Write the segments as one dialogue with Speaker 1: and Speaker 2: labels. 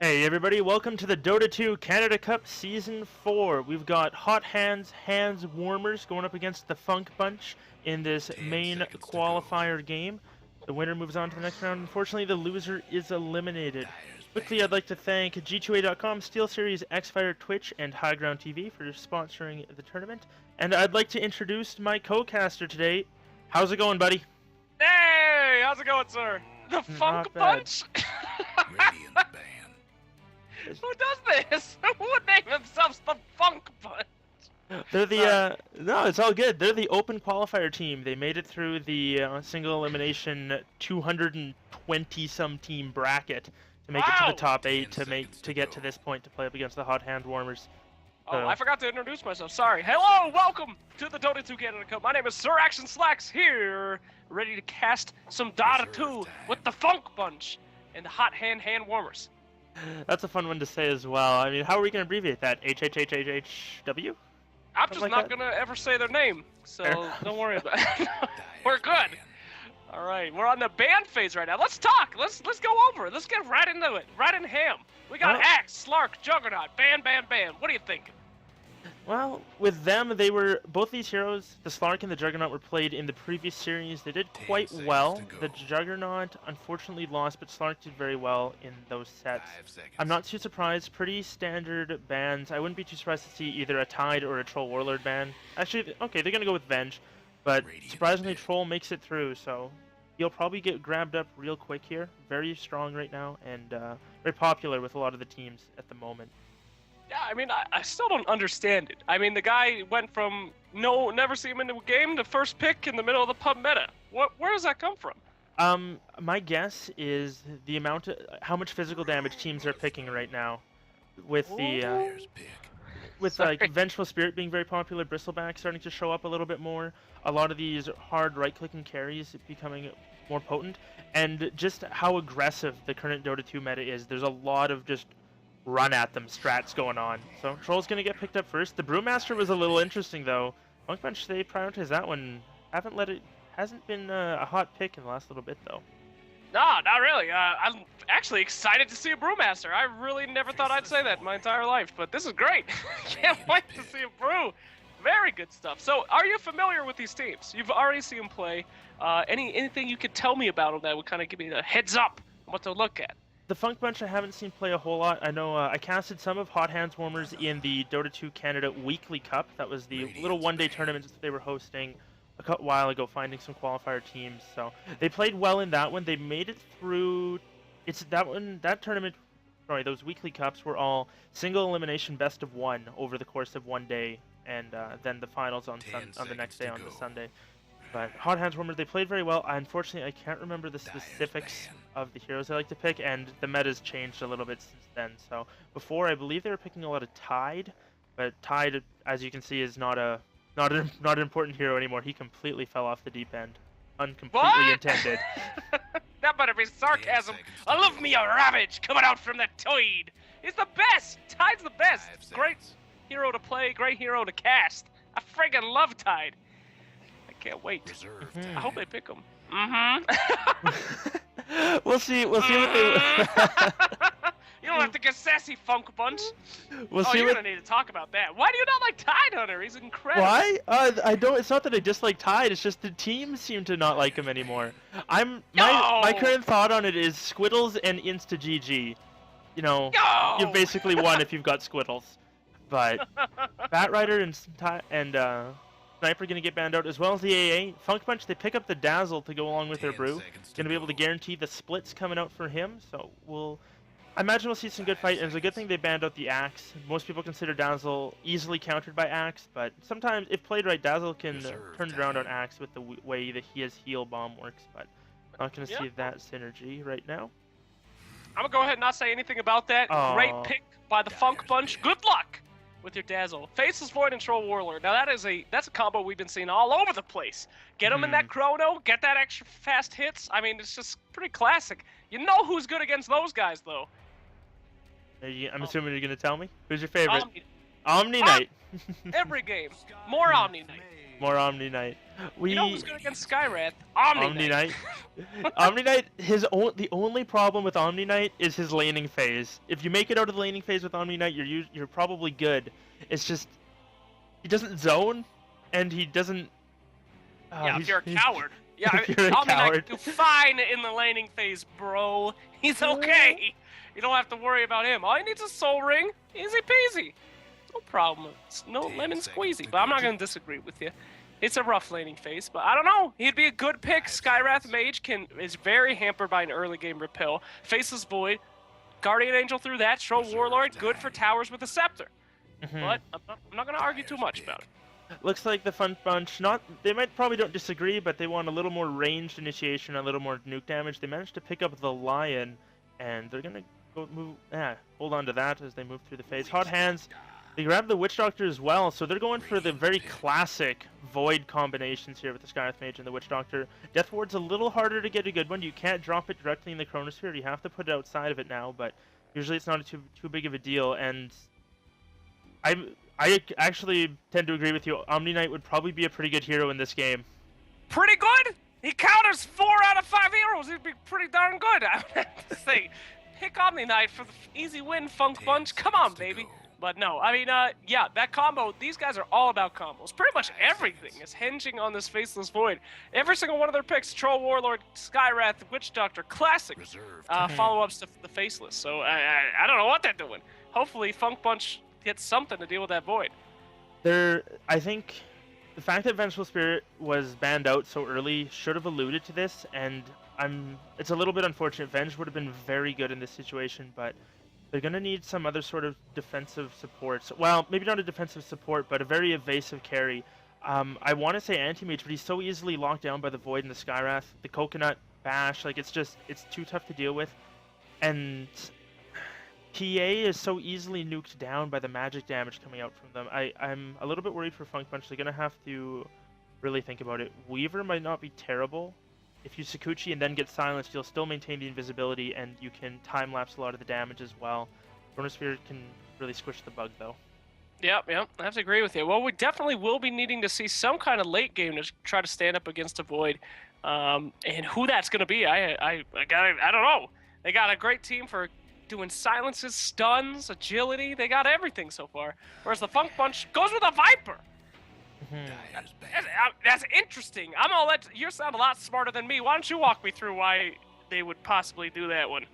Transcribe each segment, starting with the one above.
Speaker 1: Hey everybody, welcome to the Dota 2 Canada Cup Season 4. We've got Hot Hands Warmers going up against the Funk Bunch in this main qualifier game. The winner moves on to the next round. Unfortunately, the loser is eliminated. Quickly, I'd like to thank G2A.com, SteelSeries, Xfire, Twitch, and High Ground TV for sponsoring the tournament. And I'd like to introduce my co-caster today. How's it going, buddy?
Speaker 2: Hey, how's it going, sir? The Funk Bunch?
Speaker 3: Radiant band.
Speaker 2: Who does this? Who would name themselves the Funk Bunch?
Speaker 1: They're the, no, it's all good. They're the open qualifier team. They made it through the single elimination 220-some team bracket to make it to the top 8 to get to this point to play up against the Hot Hand Warmers.
Speaker 2: Oh, I forgot to introduce myself. Sorry. Hello, welcome to the Dota 2 Canada Cup. My name is SirActionSlacks here, ready to cast some Dota 2 with the Funk Bunch and the Hot Hand Warmers.
Speaker 1: That's a fun one to say as well. I mean, how are we going to abbreviate that? HHHW?
Speaker 2: I'm just not going to ever say their name, so don't worry about it. We're good. All right, we're on the band phase right now. Let's talk. Let's go over it. Let's get right into it. Right in ham. We got Axe, Slark, Juggernaut, Ban. What do you think?
Speaker 1: Well, with them, they were both these heroes, the Slark and the Juggernaut, were played in the previous series. They did quite well. The Juggernaut unfortunately lost, but Slark did very well in those sets. I'm not too surprised. Pretty standard bans. I wouldn't be too surprised to see either a Tide or a Troll Warlord ban. Actually, okay, they're gonna go with Venge, but surprisingly, Troll makes it through, so he'll probably get grabbed up real quick here. Very strong right now, and very popular with a lot of the teams at the moment.
Speaker 2: Yeah, I mean, I still don't understand it. I mean, the guy went from never see him in the game to first pick in the middle of the pub meta. Where does that come from?
Speaker 1: My guess is the amount of how much physical damage teams are picking right now, with like Vengeful Spirit being very popular, Bristleback starting to show up a little bit more, a lot of these hard right-clicking carries becoming more potent, and just how aggressive the current Dota 2 meta is. There's a lot of just run at them strats going on. So Troll's gonna get picked up first. The Brewmaster was a little interesting though. Funk Bunch, they prioritized that one. Hasn't been a hot pick in the last little bit though.
Speaker 2: No, not really. I'm actually excited to see a Brewmaster. I really never thought I'd say that in my entire life, but this is great. Can't wait to see a Brew. Very good stuff. So, are you familiar with these teams? You've already seen them play. Anything you could tell me about them that would kind of give me a heads up on what to look at?
Speaker 1: The Funk Bunch I haven't seen play a whole lot. I know I casted some of Hot Hands Warmers in the Dota 2 Canada Weekly Cup. That was the little one-day tournament that they were hosting a while ago, finding some qualifier teams. So they played well in that one. They made it through. That tournament. Sorry, those weekly cups were all single elimination best of one over the course of one day, and then the finals on the next day on the Sunday. But Hot Hands Warmers, they played very well. Unfortunately, I can't remember the specifics of the heroes I like to pick, and the meta's changed a little bit since then. So before, I believe they were picking a lot of Tide, but Tide, as you can see, is not an important hero anymore. He completely fell off the deep end, uncompletely intended.
Speaker 2: That better be sarcasm. I love me a Ravage coming out from the Tide. He's the best. Tide's the best. Great hero to play, great hero to cast. I friggin' love Tide. Can't wait. I hope they pick him.
Speaker 1: We'll see what they.
Speaker 2: You don't have to get sassy, Funk Bunch.
Speaker 1: We'll see.
Speaker 2: You're gonna need to talk about that. Why do you not like Tide Hunter? He's incredible.
Speaker 1: Why? I don't. It's not that I dislike Tide. It's just the team seem to not like him anymore. My current thought on it is Squiddles and Insta GG. You know, you've basically won if you've got Squiddles. But Batrider and Sniper going to get banned out, as well as the AA. Funk Bunch, they pick up the Dazzle to go along with their Brew. Going to be able to guarantee the splits coming out for him, so I imagine we'll see some good fight, and it's a good thing they banned out the Axe. Most people consider Dazzle easily countered by Axe, but sometimes, if played right, Dazzle can turn it around on Axe with the way that his heal bomb works, but not going to see that synergy right now.
Speaker 2: I'm going to go ahead and not say anything about that. Great pick by the Funk Bunch. Good luck with your Dazzle. Faceless Void and Troll Warlord. Now that's a combo we've been seeing all over the place. Get them in that chrono, get that extra fast hits. I mean, it's just pretty classic. You know who's good against those guys, though.
Speaker 1: I'm assuming you're going to tell me? Who's your favorite? Omni Knight.
Speaker 2: Every game. More Omni Knight.
Speaker 1: More Omni Knight.
Speaker 2: You know who's good against Skywrath? Omni Knight.
Speaker 1: Omni Knight, the only problem with Omni Knight is his laning phase. If you make it out of the laning phase with Omni Knight, you're probably good. It's just he doesn't zone, and he doesn't.
Speaker 2: Yeah, if you're a coward. Yeah,
Speaker 1: if you're a
Speaker 2: Omni
Speaker 1: coward.
Speaker 2: Knight can do fine in the laning phase, bro. He's okay. You don't have to worry about him. All he needs is a soul ring. Easy peasy. No problem. It's no lemon squeezy. But I'm not going to disagree with you. It's a rough laning phase, but I don't know. He'd be a good pick. Skywrath Mage is very hampered by an early game repel. Faceless Void, Guardian Angel through that. Troll Warlord, good for towers with a Scepter. But I'm not going to argue too much about it.
Speaker 1: Looks like the Fun Bunch, they probably don't disagree, but they want a little more ranged initiation, a little more nuke damage. They managed to pick up the Lion, and they're going to hold on to that as they move through the phase. Hot Hands, they grab the Witch Doctor as well, so they're going for the very classic Void combinations here with the Skywrath Mage and the Witch Doctor. Death Ward's a little harder to get a good one. You can't drop it directly in the Chronosphere. You have to put it outside of it now, but usually it's not too big of a deal, and I actually tend to agree with you. Omni Knight would probably be a pretty good hero in this game.
Speaker 2: Pretty good? He counters 4 out of 5 heroes. He'd be pretty darn good, I would have to say. Pick Omni Knight for the easy win, Funk Bunch. Come on, baby. But no, I mean, yeah, that combo, these guys are all about combos. Pretty much everything is hinging on this Faceless Void. Every single one of their picks, Troll Warlord, Skywrath, Witch Doctor, classic follow-ups to the Faceless. So I don't know what they're doing. Hopefully Funk Bunch gets something to deal with that Void.
Speaker 1: I think the fact that Vengeful Spirit was banned out so early should have alluded to this, and it's a little bit unfortunate. Venge would have been very good in this situation, but they're going to need some other sort of defensive support. So, well, maybe not a defensive support, but a very evasive carry. I want to say Anti-Mage, but he's so easily locked down by the Void and the Skywrath. The Coconut Bash, like, it's too tough to deal with. And PA is so easily nuked down by the magic damage coming out from them. I'm a little bit worried for Funk Punch. They're going to have to really think about it. Weaver might not be terrible. If you Sakuchi and then get silenced, you'll still maintain the invisibility, and you can time-lapse a lot of the damage as well. Chronosphere can really squish the bug, though.
Speaker 2: Yep, I have to agree with you. Well, we definitely will be needing to see some kind of late game to try to stand up against a Void. And who that's going to be, I don't know. They got a great team for doing silences, stuns, agility. They got everything so far. Whereas the Funk Bunch goes with a Viper. That's interesting. I'm gonna let you sound a lot smarter than me. Why don't you walk me through why they would possibly do that one?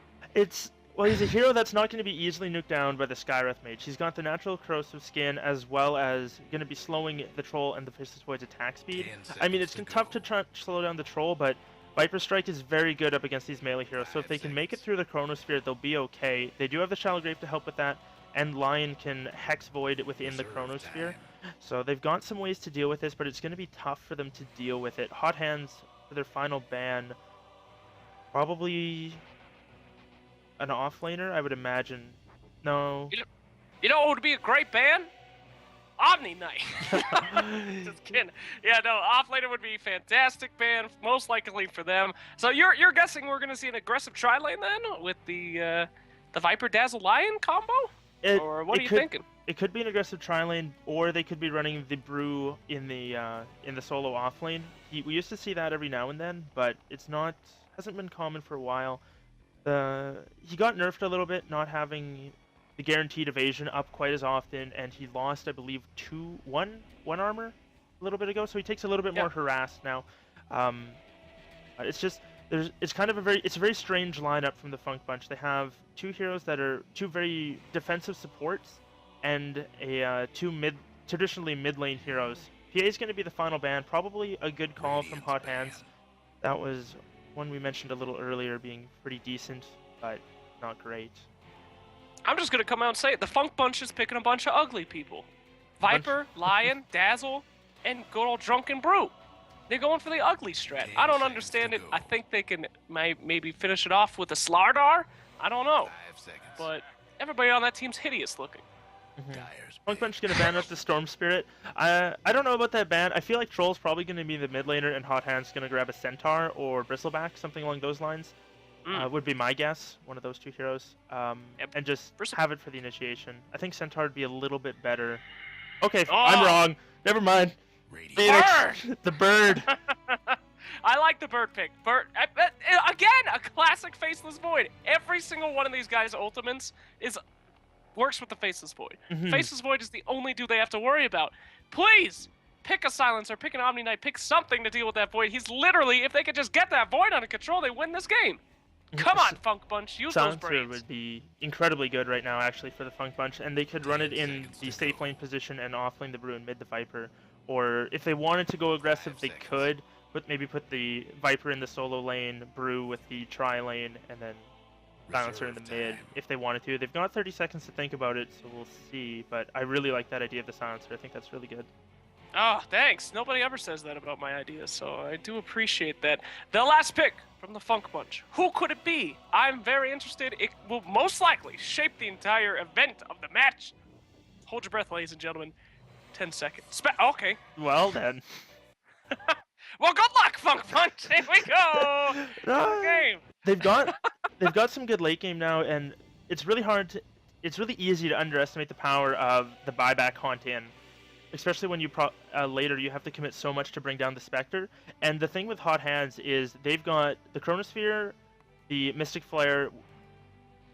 Speaker 1: Well, he's a hero that's not going to be easily nuked down by the Skywrath Mage. He's got the natural corrosive skin, as well as going to be slowing the Troll and the Faceless Void's attack speed. I mean, it's tough to try to slow down the Troll, but Viper Strike is very good up against these melee heroes. So if they can make it through the Chronosphere, they'll be okay. They do have the Shallow Grave to help with that, and Lion can Hex Void within the Chronosphere. So they've got some ways to deal with this, but it's going to be tough for them to deal with it. Hot Hands, for their final ban, probably an offlaner, I would imagine. No.
Speaker 2: You know what would be a great ban? Omni Knight. Just kidding. Yeah, no, offlaner would be a fantastic ban, most likely for them. So you're guessing we're going to see an aggressive tri-lane then with the Viper Dazzle Lion combo? Or what are you thinking?
Speaker 1: It could be an aggressive tri-lane, or they could be running the Brew in the solo offlane. We used to see that every now and then, but hasn't been common for a while. He got nerfed a little bit, not having the guaranteed evasion up quite as often, and he lost, I believe, one armor a little bit ago, so he takes a little bit more harass now. It's just it's a very strange lineup from the Funk Bunch. They have two heroes that are two very defensive supports, and two traditionally mid lane heroes. PA is going to be the final ban, probably a good call from Hot Hands. That was one we mentioned a little earlier, being pretty decent, but not great.
Speaker 2: I'm just going to come out and say it. The Funk Bunch is picking a bunch of ugly people. Viper, Lion, Dazzle, and good old Drunken Brew. They're going for the ugly strat. I don't understand it. I think they can maybe finish it off with a Slardar. I don't know. But everybody on that team's hideous looking.
Speaker 1: Funk Bunch is going to ban up the Storm Spirit. I don't know about that ban. I feel like Troll's probably going to be the mid laner, and Hot Hand's going to grab a Centaur or Bristleback, something along those lines. Would be my guess, one of those two heroes. And just have it for the initiation. I think Centaur would be a little bit better. Okay, I'm wrong. Never mind.
Speaker 3: Radiant.
Speaker 1: Phoenix, the bird.
Speaker 2: I like the bird pick. Bird, again, a classic Faceless Void. Every single one of these guys' ultimates works with the Faceless Void. Faceless Void is the only dude they have to worry about. Please, pick a Silencer, pick an Omni Knight, pick something to deal with that Void. He's literally, if they could just get that Void under control, they win this game. Come on, Funk Bunch, use those
Speaker 1: Silencer
Speaker 2: brains.
Speaker 1: would be incredibly good right now, actually, for the Funk Bunch, and they could run it in the safe lane position and off lane the Brew and mid the Viper. Or if they wanted to go aggressive, they could, but maybe put the Viper in the solo lane, Brew with the tri lane, and then Silencer in the mid if they wanted to. They've got 30 seconds to think about it, so we'll see. But I really like that idea of the Silencer. I think that's really good.
Speaker 2: Oh, thanks. Nobody ever says that about my ideas, so I do appreciate that. The last pick from the Funk Bunch. Who could it be? I'm very interested. It will most likely shape the entire event of the match. Hold your breath, ladies and gentlemen. 10 seconds. Okay.
Speaker 1: Well then.
Speaker 2: Well, good luck, Funk Punch. Here we go. Good game.
Speaker 1: They've got some good late game now, and it's really easy to underestimate the power of the buyback haunt in, especially when you later you have to commit so much to bring down the Spectre. And the thing with Hot Hands is they've got the Chronosphere, the Mystic Flare,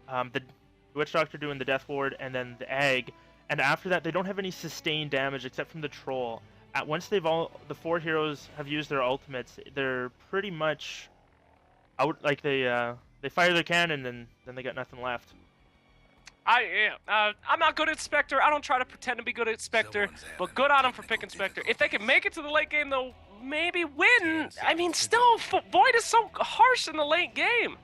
Speaker 1: the Witch Doctor doing the Death Ward, and then the Egg. And after that, they don't have any sustained damage except from the Troll. Once the 4 heroes have used their ultimates, they're pretty much out. Like they fire their cannon and then they got nothing left.
Speaker 2: I'm not good at Spectre. I don't try to pretend to be good at Spectre, but good on them for picking Spectre. If they can make it to the late game, they'll maybe win. I mean, still, Void is so harsh in the late game.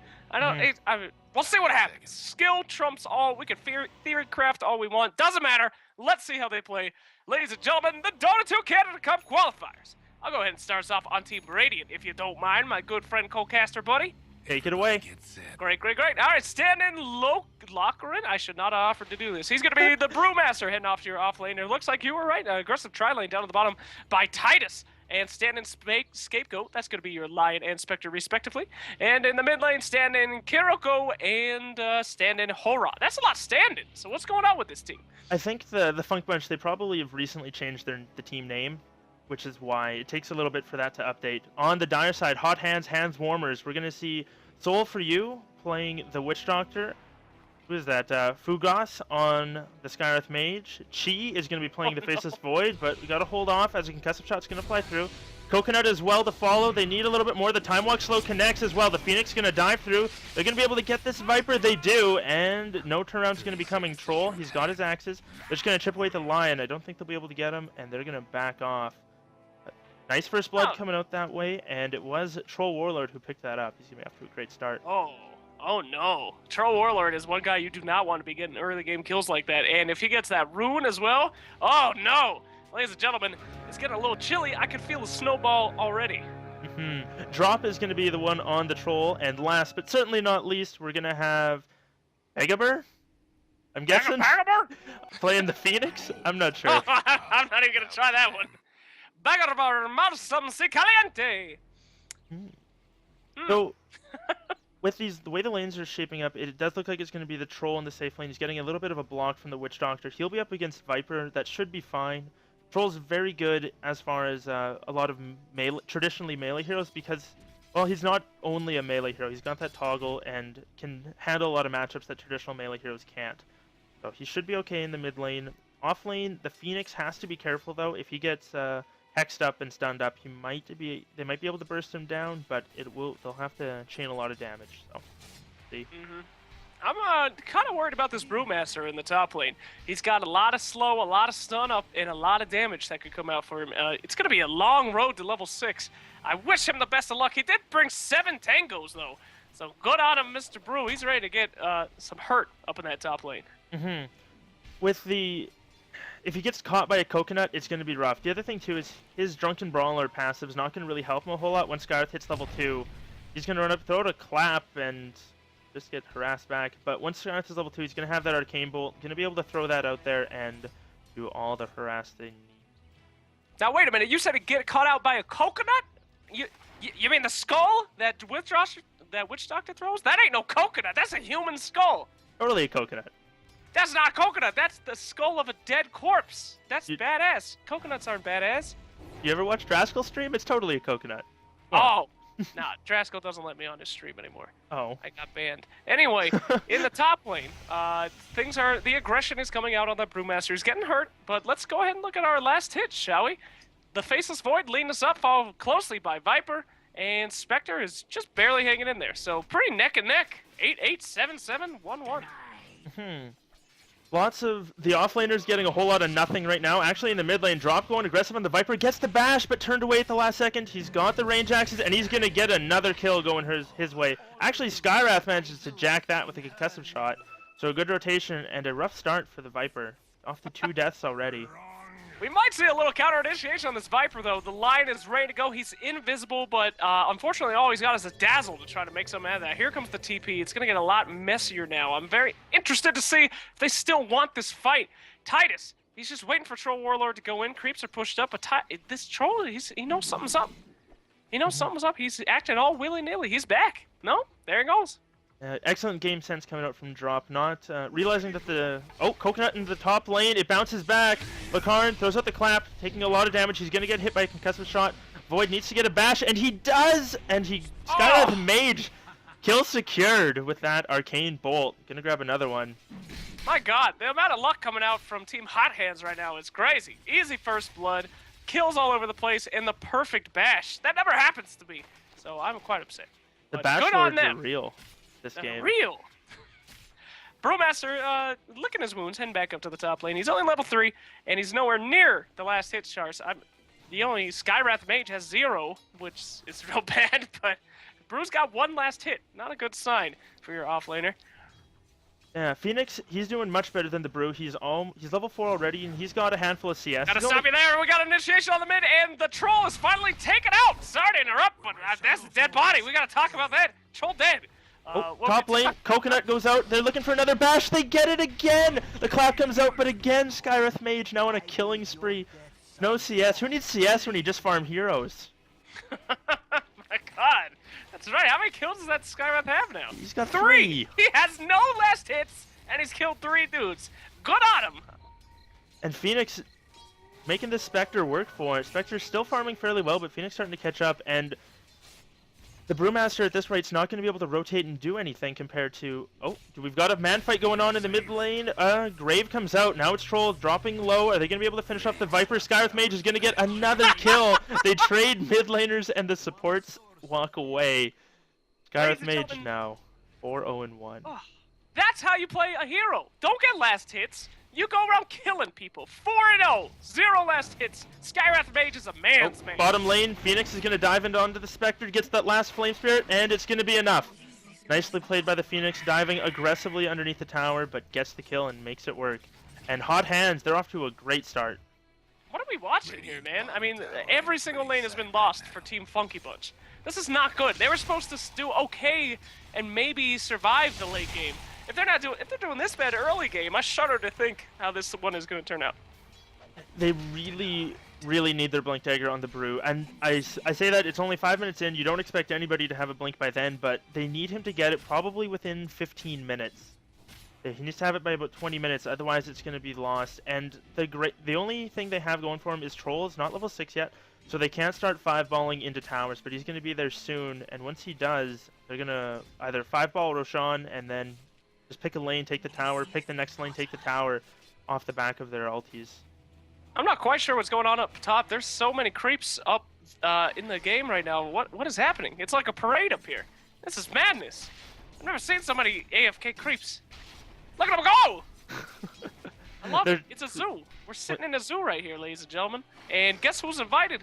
Speaker 2: We'll see what happens. Skill trumps all. We can theory craft all we want. Doesn't matter. Let's see how they play. Ladies and gentlemen, the Dota 2 Canada Cup qualifiers. I'll go ahead and start us off on Team Radiant, if you don't mind, my good friend co-caster buddy.
Speaker 1: Take it away.
Speaker 2: Great. All right, stand in Lockerin. I should not have offered to do this. He's going to be the Brewmaster heading off to your off lane. It looks like you were right. Aggressive tri-lane down at the bottom by Titus. And stand in Scapegoat. That's going to be your Lion and Spectre, respectively. And in the mid lane, stand in Kiriko and stand in Hora. That's a lot standing. So what's going on with this team?
Speaker 1: I think the Funk Bunch, they probably have recently changed the team name, which is why it takes a little bit for that to update. On the Dire side, Hot Hands, Hands Warmers. We're going to see Soul for You playing the Witch Doctor. Who is that? Fugas on the Skyreth Mage. Chi is going to be playing the Faceless Void, but we got to hold off as a concussive shot's going to fly through. Coconut as well to follow. They need a little bit more. The Time Walk slow connects as well. The Phoenix going to dive through. They're going to be able to get this Viper. They do, and no turnaround's going to be coming. Troll, he's got his axes. They're just going to chip away at the Lion. I don't think they'll be able to get him, and they're going to back off. Nice first blood coming out that way, and it was Troll Warlord who picked that up. He's going to be off to a great start.
Speaker 2: Oh no. Troll Warlord is one guy you do not want to be getting early game kills like that. And if he gets that rune as well, oh no. Ladies and gentlemen, it's getting a little chilly. I can feel the snowball already.
Speaker 1: Drop is going to be the one on the Troll. And last but certainly not least, we're going to have Begabur? I'm guessing? Playing the Phoenix? I'm not sure.
Speaker 2: I'm not even going to try that one. Begabur Marsum Si Caliente.
Speaker 1: So... with the way the lanes are shaping up, it does look like it's going to be the Troll in the safe lane. He's getting a little bit of a block from the Witch Doctor. He'll be up against Viper. That should be fine. Troll's very good as far as a lot of traditionally melee heroes because, well, he's not only a melee hero. He's got that toggle and can handle a lot of matchups that traditional melee heroes can't. So he should be okay in the mid lane. Off lane, the Phoenix has to be careful, though. If he gets hexed up and stunned up, they might be able to burst him down, but they'll have to chain a lot of damage. So, see.
Speaker 2: I'm kind of worried about this Brewmaster in the top lane. He's got a lot of slow, a lot of stun up, and a lot of damage that could come out for him. It's going to be a long road to level 6. I wish him the best of luck. He did bring 7 tangos, though. So good on him, Mr. Brew. He's ready to get some hurt up in that top lane.
Speaker 1: If he gets caught by a coconut, it's going to be rough. The other thing, too, is his Drunken Brawler passive is not going to really help him a whole lot. When Skyreth hits level 2, he's going to run up, throw out a clap, and just get harassed back. But once Skyreth is level 2, he's going to have that Arcane Bolt. Going to be able to throw that out there and do all the harass they need.
Speaker 2: Now, wait a minute. You said it get caught out by a coconut? You mean the skull that Witch Doctor throws? That ain't no coconut. That's a human skull.
Speaker 1: Totally a coconut.
Speaker 2: That's not coconut. That's the skull of a dead corpse. That's badass. Coconuts aren't badass.
Speaker 1: You ever watch Draskell stream? It's totally a coconut. Yeah.
Speaker 2: Oh, nah, Draskell doesn't let me on his stream anymore.
Speaker 1: Oh.
Speaker 2: I got banned. Anyway, in the top lane, the aggression is coming out on the Brewmaster. He's getting hurt, but let's go ahead and look at our last hit, shall we? The Faceless Void leading us up, followed closely by Viper, and Spectre is just barely hanging in there. So pretty neck and neck. 8-8, 7-7, 1-1.
Speaker 1: Lots of the offlaners getting a whole lot of nothing right now. Actually, in the mid lane, Drop going aggressive on the Viper. Gets the bash, but turned away at the last second. He's got the range axes, and he's going to get another kill going his way. Actually, Skywrath manages to jack that with a concussive shot. So a good rotation and a rough start for the Viper. Off to 2 deaths already.
Speaker 2: We might see a little counter initiation on this Viper, though. The line is ready to go. He's invisible, but unfortunately, all he's got is a Dazzle to try to make something out of that. Here comes the TP. It's going to get a lot messier now. I'm very interested to see if they still want this fight. Titus, he's just waiting for Troll Warlord to go in. Creeps are pushed up, but this Troll, he knows something's up. He knows something's up. He's acting all willy-nilly. He's back. No? There he goes.
Speaker 1: Excellent game sense coming out from Drop, not realizing that Coconut in the top lane, it bounces back. Lakarn throws out the clap, taking a lot of damage. He's going to get hit by a concussive shot. Void needs to get a bash, and he does! And Skywrath Mage, kill secured with that Arcane Bolt. Gonna grab another one.
Speaker 2: My god, the amount of luck coming out from Team Hot Hands right now is crazy. Easy first blood, kills all over the place, and the perfect bash. That never happens to me, so I'm quite upset.
Speaker 1: The
Speaker 2: But
Speaker 1: bash
Speaker 2: good on
Speaker 1: lords are
Speaker 2: them.
Speaker 1: real this
Speaker 2: They're
Speaker 1: game.
Speaker 2: real. Brewmaster, licking his wounds, heading back up to the top lane. He's only level 3, and he's nowhere near the last hit chars. The only Skywrath Mage has 0, which is real bad, but Brew's got 1 last hit. Not a good sign for your offlaner.
Speaker 1: Yeah, Phoenix, he's doing much better than the Brew. He's level 4 already, and he's got a handful of CS.
Speaker 2: Gotta
Speaker 1: He's
Speaker 2: stop
Speaker 1: only-
Speaker 2: you there. We got initiation on the mid, and the Troll is finally taken out. Sorry to interrupt, but that's a dead body. We gotta talk about that. Troll dead.
Speaker 1: Top lane, Coconut goes out. They're looking for another bash. They get it again. The clap comes out, but again, Skywrath Mage now on a killing spree. No CS. Who needs CS when you just farm heroes?
Speaker 2: My god. That's right. How many kills does that Skywrath have now?
Speaker 1: He's got 3.
Speaker 2: He has no last hits, and he's killed 3 dudes. Good on him.
Speaker 1: And Phoenix making the Spectre work for it. Spectre's still farming fairly well, but Phoenix starting to catch up, and the Brewmaster at this rate's not going to be able to rotate and do anything compared to... Oh, we've got a man fight going on in the mid lane. Grave comes out. Now it's Troll dropping low. Are they going to be able to finish off the Viper? Skywrath Mage is going to get another kill. They trade mid laners, and the supports walk away. Skywrath Mage now 4-0-1.
Speaker 2: Oh, that's how you play a hero. Don't get last hits. You go around killing people. 4-0. 0 last hits. Skywrath Mage is a man's man.
Speaker 1: Bottom lane, Phoenix is going to dive onto the Spectre, gets that last Flame Spirit, and it's going to be enough. Nicely played by the Phoenix, diving aggressively underneath the tower, but gets the kill and makes it work. And Hot Hands, they're off to a great start.
Speaker 2: What are we watching here, man? I mean, every single lane has been lost for Team Funky Bunch. This is not good. They were supposed to do okay and maybe survive the late game. If they're doing this bad early game, I shudder to think how this one is going to turn out.
Speaker 1: They really, really need their Blink Dagger on the Brew, and I say that it's only 5 minutes in. You don't expect anybody to have a Blink by then, but they need him to get it probably within 15 minutes. He needs to have it by about 20 minutes, otherwise it's going to be lost. And the only thing they have going for him is Troll is not level 6 yet, so they can't start 5-balling into towers, but he's going to be there soon, and once he does, they're going to either 5-ball Roshan and then just pick a lane, take the tower, pick the next lane, take the tower off the back of their ultis.
Speaker 2: I'm not quite sure what's going on up top. There's so many creeps up in the game right now. What is happening? It's like a parade up here. This is madness. I've never seen so many AFK creeps. Look at them go! I love it. It's a zoo. We're sitting in a zoo right here, ladies and gentlemen. And guess who's invited?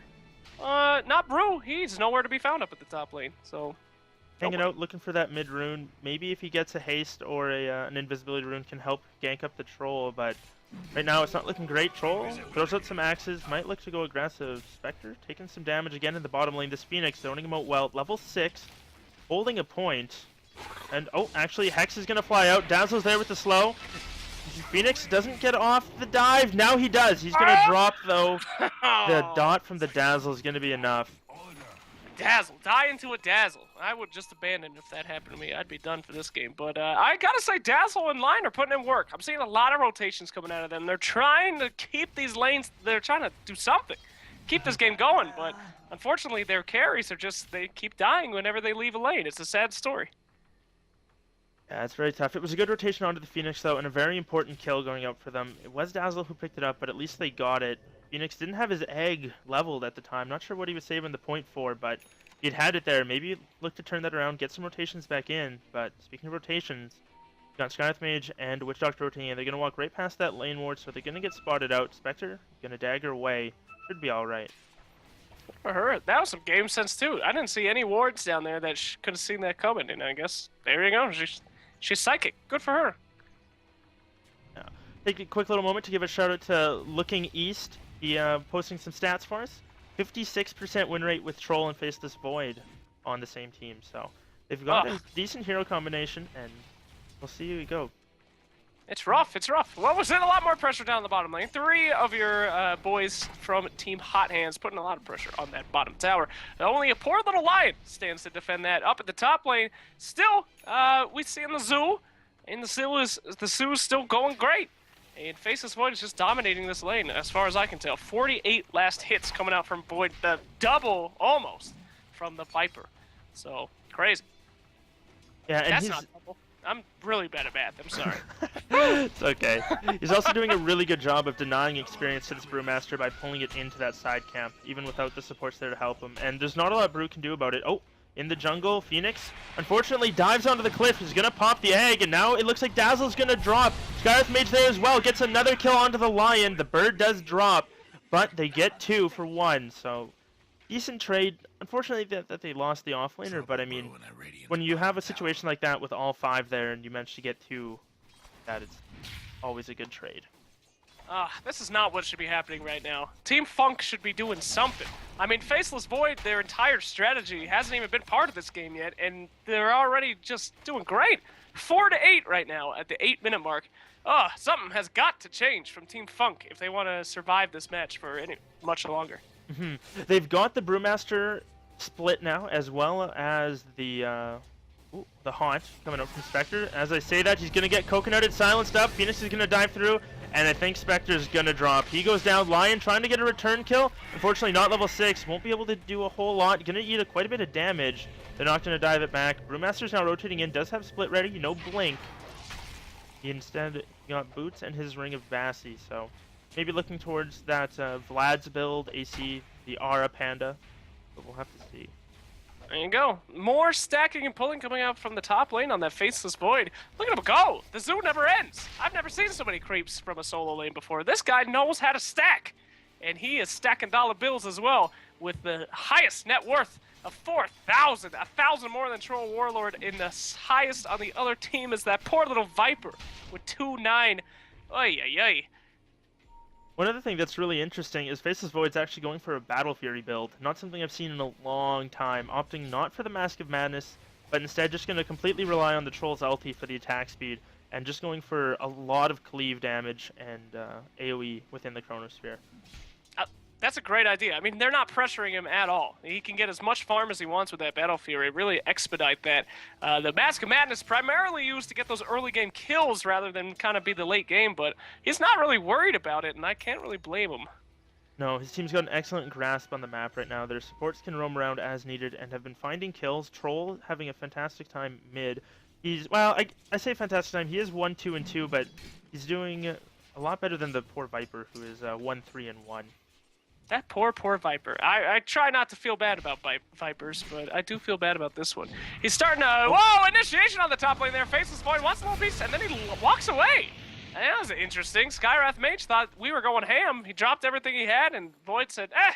Speaker 2: Not Brew. He's nowhere to be found up at the top lane. So,
Speaker 1: hanging out, looking for that mid rune. Maybe if he gets a haste or an invisibility rune can help gank up the Troll, but right now it's not looking great. Troll throws out some axes, might look to go aggressive. Spectre taking some damage again in the bottom lane. This Phoenix throwing him out well. Level 6, holding a point. And, oh, actually, Hex is going to fly out. Dazzle's there with the slow. Phoenix doesn't get off the dive. Now he does. He's going to drop, though. The dot from the Dazzle is going to be enough.
Speaker 2: Dazzle. Die into a Dazzle. I would just abandon if that happened to me. I'd be done for this game. But I gotta say, Dazzle and Line are putting in work. I'm seeing a lot of rotations coming out of them. They're trying to keep these lanes. They're trying to do something. keep this game going, but unfortunately their carries are just, they keep dying whenever they leave a lane. It's a sad story.
Speaker 1: Yeah, it's very tough. It was a good rotation onto the Phoenix, though, and a very important kill going out for them. It was Dazzle who picked it up, but at least they got it. Phoenix didn't have his egg leveled at the time. Not sure what he was saving the point for, but he'd had it there. Maybe look to turn that around, get some rotations back in. But speaking of rotations, got Skywrath Mage and Witch Doctor rotating in. They're going to walk right past that lane ward, so they're going to get spotted out. Spectre going to dagger away. Should be all right.
Speaker 2: For her, that was some game sense, too. I didn't see any wards down there that could have seen that coming, and I guess there you go. She's psychic. Good for her.
Speaker 1: Yeah. Take a quick little moment to give a shout out to Looking East. He posting some stats for us. 56% win rate with Troll and Faceless Void on the same team. So they've got a decent hero combination, and we'll see how we go.
Speaker 2: It's rough. It's rough. What was it? A lot more pressure down the bottom lane. 3 of your boys from Team Hot Hands putting a lot of pressure on that bottom tower. Only a poor little Lion stands to defend that. Up at the top lane, still, we see in the zoo, and the zoo is still going great. And Faceless Void is just dominating this lane, as far as I can tell. 48 last hits coming out from Void, the double almost from the Viper. So crazy.
Speaker 1: Yeah, and
Speaker 2: that's not double. I'm really bad at math, I'm sorry.
Speaker 1: It's okay. He's also doing a really good job of denying experience to this Brewmaster by pulling it into that side camp, even without the supports there to help him. And there's not a lot Brew can do about it. Oh, in the jungle, Phoenix, unfortunately, dives onto the cliff. He's going to pop the egg, and now it looks like Dazzle's going to drop. Skywrath Mage there as well, gets another kill onto the Lion. The bird does drop, but they get 2 for 1, so decent trade. Unfortunately, that they lost the offlaner, but I mean, when you have a situation like that with all 5 there and you manage to get 2, that is always a good trade.
Speaker 2: This is not what should be happening right now. Team Funk should be doing something. I mean, Faceless Void, their entire strategy hasn't even been part of this game yet, and they're already just doing great. 4-8 right now at the 8-minute mark. Something has got to change from Team Funk if they want to survive this match for much longer.
Speaker 1: They've got the Brewmaster split now, as well as the Haunt coming up from Spectre. As I say that, he's going to get coconutted, silenced up. Phoenix is going to dive through, and I think Spectre's going to drop. He goes down. Lion trying to get a return kill. Unfortunately, not level 6. Won't be able to do a whole lot. Going to eat quite a bit of damage. They're not going to dive it back. Brewmaster's now rotating in. Does have split ready. No blink. He instead got boots and his Ring of Bassi, so maybe looking towards that Vlad's build, AC, the Aura Panda, but we'll have to see.
Speaker 2: There you go. More stacking and pulling coming out from the top lane on that Faceless Void. Look at him go! The zoo never ends! I've never seen so many creeps from a solo lane before. This guy knows how to stack! And he is stacking dollar bills as well, with the highest net worth of 4,000. 1,000 more than Troll Warlord, and the highest on the other team is that poor little Viper with 2-9. Oy, oy, oy.
Speaker 1: One other thing that's really interesting is Faceless Void's actually going for a Battle Fury build. Not something I've seen in a long time. Opting not for the Mask of Madness, but instead just going to completely rely on the Troll's ulti for the attack speed, and just going for a lot of cleave damage and AoE within the Chronosphere.
Speaker 2: That's a great idea. I mean, they're not pressuring him at all. He can get as much farm as he wants with that Battle Fury, really expedite that. The Mask of Madness primarily used to get those early game kills rather than kind of be the late game, but he's not really worried about it, and I can't really blame him.
Speaker 1: No, his team's got an excellent grasp on the map right now. Their supports can roam around as needed and have been finding kills. Troll having a fantastic time mid. He's, well, I say fantastic time. He is 1-2-2, but he's doing a lot better than the poor Viper, who is 1-3-1.
Speaker 2: That poor Viper. I try not to feel bad about Vipers, but I do feel bad about this one. He's starting to... Whoa! Initiation on the top lane there. Faceless Void wants a little piece, and then he walks away. And that was interesting. Skywrath Mage thought we were going ham. He dropped everything he had, and Void said, I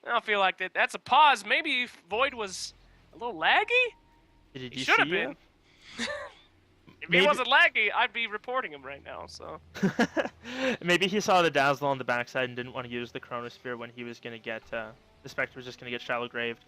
Speaker 2: don't feel like that. That's a pause. Maybe Void was a little laggy?
Speaker 1: He
Speaker 2: should have been. If he wasn't laggy, I'd be reporting him right now, so...
Speaker 1: Maybe he saw the Dazzle on the backside and didn't want to use the Chronosphere when he was going to get... the Spectre was just going to get Shallow Graved.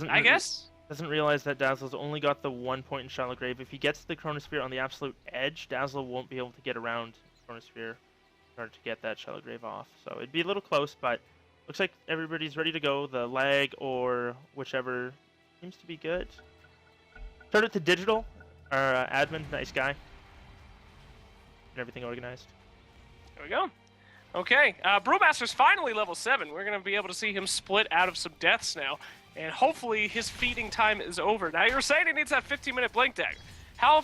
Speaker 2: I guess?
Speaker 1: Doesn't realize that Dazzle's only got the 1 point in Shallow Grave. If he gets the Chronosphere on the absolute edge, Dazzle won't be able to get around Chronosphere in order to get that Shallow Grave off. So it'd be a little close, but looks like everybody's ready to go. The lag or whichever seems to be good. Turn it to Digital. Our admin, nice guy. And everything organized.
Speaker 2: There we go. Okay, Brewmaster's finally level 7. We're going to be able to see him split out of some deaths now. And hopefully his feeding time is over. Now you're saying he needs that 15-minute Blink Dagger. How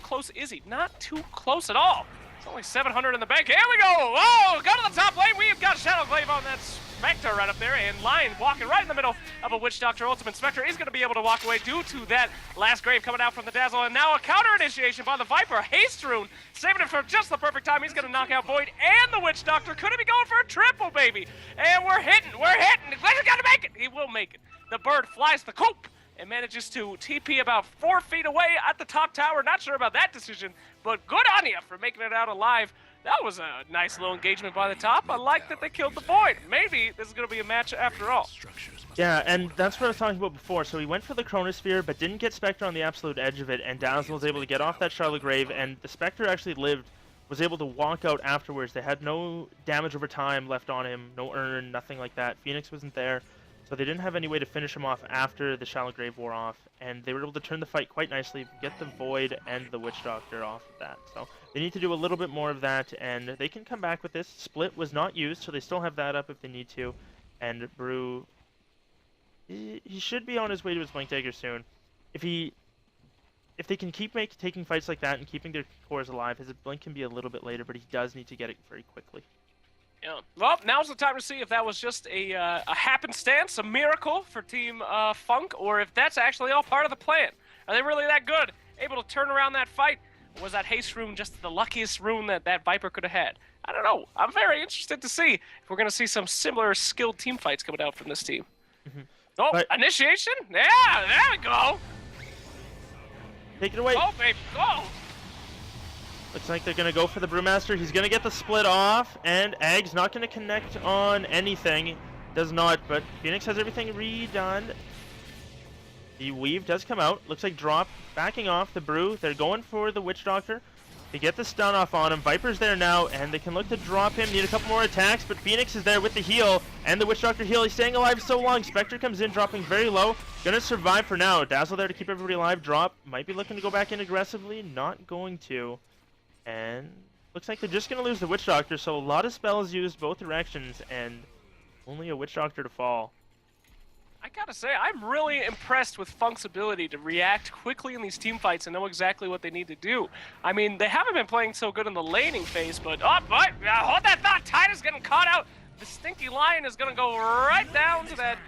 Speaker 2: close is he? Not too close at all. It's only 700 in the bank. Here we go! Oh, go to the top lane. We've got Shadow Glaive on that Spectre right up there. And Lion walking right in the middle of a Witch Doctor Ultimate. Spectre is going to be able to walk away due to that last Grave coming out from the Dazzle. And now a counter initiation by the Viper. Haste Rune saving it for just the perfect time. He's going to knock out Void and the Witch Doctor. Could he be going for a triple, baby? And we're hitting. Glaive's got to make it. He will make it. The bird flies the coop and manages to TP about 4 feet away at the top tower. Not sure about that decision, but good on you for making it out alive. That was a nice little engagement by the top. I like that they killed the Void. Maybe this is going to be a match after all.
Speaker 1: Yeah, and that's what I was talking about before. So he went for the Chronosphere, but didn't get Spectre on the absolute edge of it, and Dazzle was able to get off that Charlotte Grave, and the Spectre actually lived, was able to walk out afterwards. They had no damage over time left on him, no urn, nothing like that. Phoenix wasn't there. So they didn't have any way to finish him off after the Shallow Grave wore off, and they were able to turn the fight quite nicely, get the Void and the Witch Doctor off of that. So they need to do a little bit more of that, and they can come back with this. Split was not used, so they still have that up if they need to. And Brew, he should be on his way to his Blink Dagger soon. If they can keep taking fights like that and keeping their cores alive, his Blink can be a little bit later, but he does need to get it very quickly.
Speaker 2: Yeah. Well, now's the time to see if that was just a happenstance, a miracle for Team Funk, or if that's actually all part of the plan. Are they really that good, able to turn around that fight? Or was that Haste Rune just the luckiest rune that Viper could have had? I don't know. I'm very interested to see if we're going to see some similar skilled team fights coming out from this team.
Speaker 1: Mm-hmm.
Speaker 2: Oh,
Speaker 1: but
Speaker 2: initiation? Yeah, there we go.
Speaker 1: Take it away.
Speaker 2: Oh, baby, go.
Speaker 1: Looks like they're going to go for the Brewmaster. He's going to get the split off, and Egg's not going to connect on anything. Does not, but Phoenix has everything redone. The Weave does come out. Looks like Drop backing off the Brew. They're going for the Witch Doctor. They get the stun off on him. Viper's there now, and they can look to drop him. Need a couple more attacks, but Phoenix is there with the heal, and the Witch Doctor heal. He's staying alive so long. Spectre comes in, dropping very low. Gonna survive for now. Dazzle there to keep everybody alive. Drop might be looking to go back in aggressively. Not going to. And looks like they're just going to lose the Witch Doctor, so a lot of spells used both directions, and only a Witch Doctor to fall.
Speaker 2: I gotta say, I'm really impressed with Funk's ability to react quickly in these team fights and know exactly what they need to do. I mean, they haven't been playing so good in the laning phase, but hold that thought! Tiger's getting caught out! The Stinky Lion is gonna go right down to that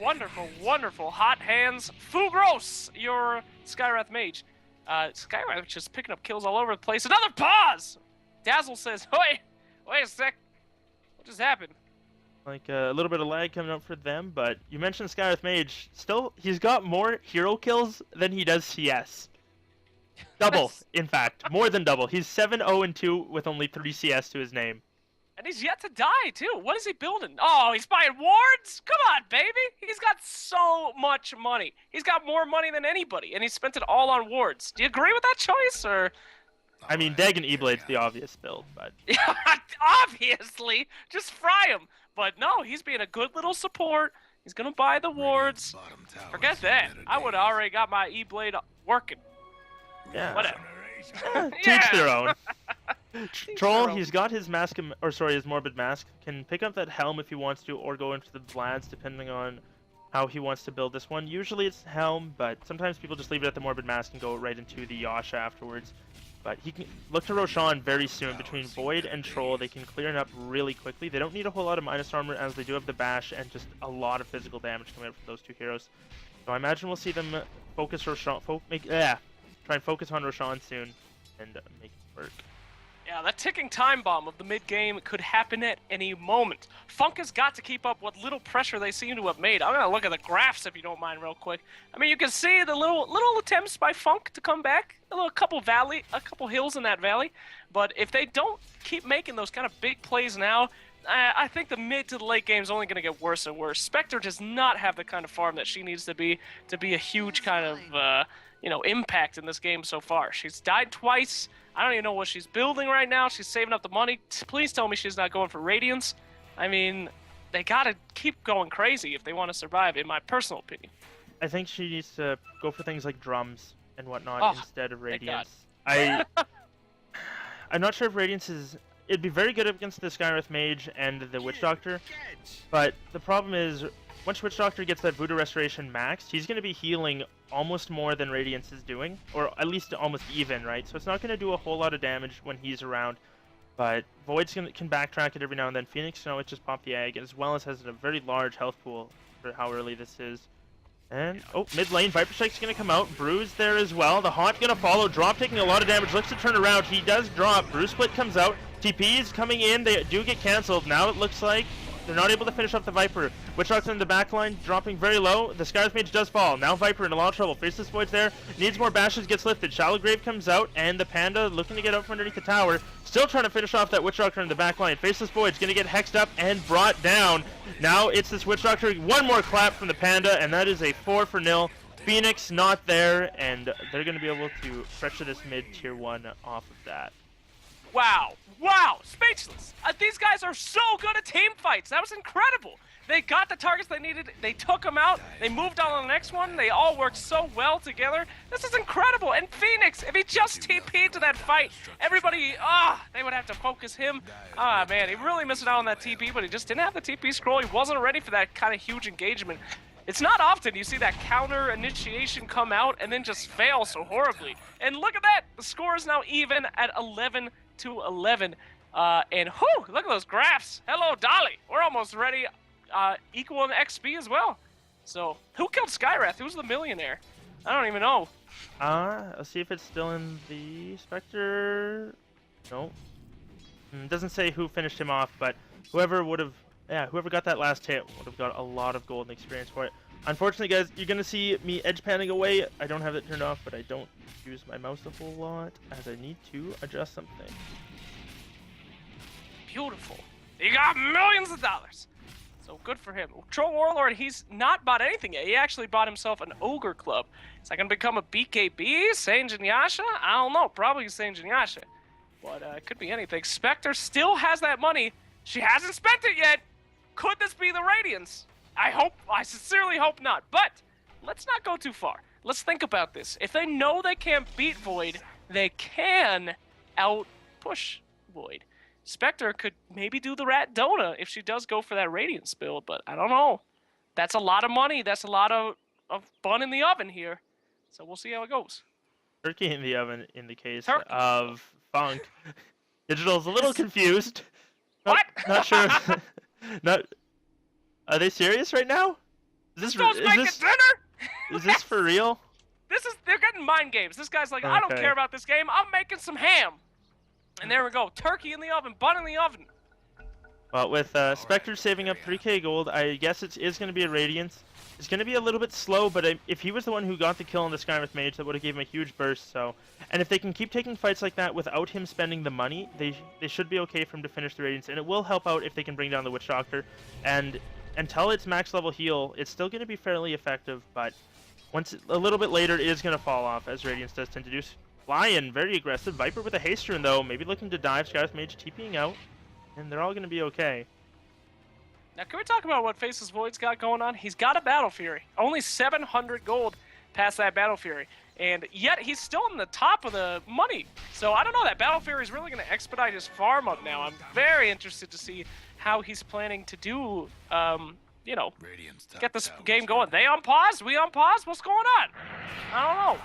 Speaker 2: wonderful, wonderful hot hands. Fugros, your Skywrath Mage. Skywrath just picking up kills all over the place. Another pause! Dazzle says, wait a sec. What just happened?
Speaker 1: Like a little bit of lag coming up for them, but you mentioned Skywrath Mage. Still, he's got more hero kills than he does CS. Double, in fact. More than double. He's 7-0-2 with only 3 CS to his name.
Speaker 2: And he's yet to die, too. What is he building? Oh, he's buying wards? Come on, baby. He's got so much money. He's got more money than anybody, and he spent it all on wards. Do you agree with that choice, or...?
Speaker 1: I mean, Deg and E-Blade's the obvious build, but...
Speaker 2: Obviously! Just fry him. But no, he's being a good little support. He's gonna buy the wards. Forget that. I would have already got my E-Blade working.
Speaker 1: Yeah.
Speaker 2: Whatever.
Speaker 1: Teach their own. Troll, he's got his mask, his Morbid Mask. Can pick up that Helm if he wants to, or go into the Vlads, depending on how he wants to build this one. Usually it's Helm, but sometimes people just leave it at the Morbid Mask and go right into the Yasha afterwards. But he can look to Roshan very soon. Between Void and Troll, they can clear it up really quickly. They don't need a whole lot of minus armor, as they do have the Bash and just a lot of physical damage coming out from those two heroes. So I imagine we'll see them focus Roshan, try and focus on Roshan soon and make it work.
Speaker 2: Yeah, that ticking time bomb of the mid-game could happen at any moment. Funk has got to keep up what little pressure they seem to have made. I'm going to look at the graphs, if you don't mind, real quick. I mean, you can see the little attempts by Funk to come back. A couple hills in that valley. But if they don't keep making those kind of big plays now, I think the mid to the late game is only going to get worse and worse. Spectre does not have the kind of farm that she needs to be a huge kind of, impact in this game so far. She's died twice. I don't even know what she's building right now. She's saving up the money. Please tell me she's not going for Radiance. I mean, they gotta keep going crazy if they want to survive, in my personal opinion.
Speaker 1: I think she needs to go for things like drums and whatnot instead of Radiance. I'm not sure if Radiance is it'd be very good against the Skywrath Mage and the Witch Doctor, but the problem is, once Witch Doctor gets that Voodoo Restoration maxed, he's going to be healing almost more than Radiance is doing, or at least almost even, right? So it's not going to do a whole lot of damage when he's around, but Void's can backtrack it every now and then. Phoenix can always just pop the egg, as well as has a very large health pool for how early this is. And, oh, mid lane, Viper Strike's going to come out. Bruise there as well. The Haunt going to follow. Drop taking a lot of damage. Looks to turn around. He does drop. Bruise Split comes out. TP is coming in. They do get cancelled. Now it looks like they're not able to finish up the Viper. Witch Doctor in the back line, dropping very low. The Skywrath Mage does fall. Now Viper in a lot of trouble. Faceless Void's there. Needs more bashes, gets lifted. Shallow Grave comes out, and the Panda looking to get out from underneath the tower. Still trying to finish off that Witch Doctor in the back line. Faceless Void's going to get hexed up and brought down. Now it's this Witch Doctor. One more clap from the Panda, and that is a 4-0. Phoenix not there, and they're going to be able to pressure this mid tier 1 off of that.
Speaker 2: Wow. Wow. Speechless. These guys are so good at team fights. That was incredible. They got the targets they needed. They took them out. They moved on to the next one. They all worked so well together. This is incredible. And Phoenix, if he just TP'd to that fight, everybody, they would have to focus him. Man, he really missed out on that TP, but he just didn't have the TP scroll. He wasn't ready for that kind of huge engagement. It's not often you see that counter initiation come out and then just fail so horribly. And look at that. The score is now even at 11-11. And whew, look at those graphs. Hello, Dolly. We're almost ready. Equal in XP as well. So, who killed Skywrath? Who's the millionaire? I don't even know.
Speaker 1: I'll see if it's still in the Spectre. No. Doesn't say who finished him off, but whoever got that last hit would have got a lot of golden experience for it. Unfortunately, guys, you're going to see me edge panning away. I don't have it turned off, but I don't use my mouse a whole lot as I need to adjust something.
Speaker 2: Beautiful. He got millions of dollars. So good for him. Troll Warlord, he's not bought anything yet. He actually bought himself an Ogre Club. Is that going to become a BKB? Sage and Yasha? I don't know. Probably Sage and Yasha. But it could be anything. Spectre still has that money. She hasn't spent it yet. Could this be the Radiance? I sincerely hope not. But let's not go too far. Let's think about this. If they know they can't beat Void, they can out-push Void. Spectre could maybe do the Rat Dota if she does go for that Radiance build, but I don't know. That's a lot of money. That's a lot of bun in the oven here. So we'll see how it goes.
Speaker 1: Turkey in the oven in the case of Funk. Digital's a little confused.
Speaker 2: What?
Speaker 1: Not sure. Are they serious right now? Is this for real?
Speaker 2: They're getting mind games. This guy's like, I don't care about this game. I'm making some ham. And there we go. Turkey in the oven, bun in the oven.
Speaker 1: Well, with Spectre saving up 3k gold, I guess it is going to be a Radiance. It's going to be a little bit slow, but if he was the one who got the kill on the Skywrath Mage, that would have given him a huge burst. So, and if they can keep taking fights like that without him spending the money, they should be okay for him to finish the Radiance. And it will help out if they can bring down the Witch Doctor. And until it's max level heal, it's still going to be fairly effective, but once a little bit later, it is going to fall off, as Radiance does tend to do. Lion, very aggressive. Viper with a haste rune, though, maybe looking to dive. Skywrath Mage TPing out, and they're all going to be okay.
Speaker 2: Now, can we talk about what Faceless Void's got going on? He's got a Battle Fury. Only 700 gold past that Battle Fury. And yet, he's still in the top of the money. So, I don't know. That Battle Fury is really going to expedite his farm up now. I'm very interested to see how he's planning to do, get this game going. They on pause? We on pause? What's going on? I don't know.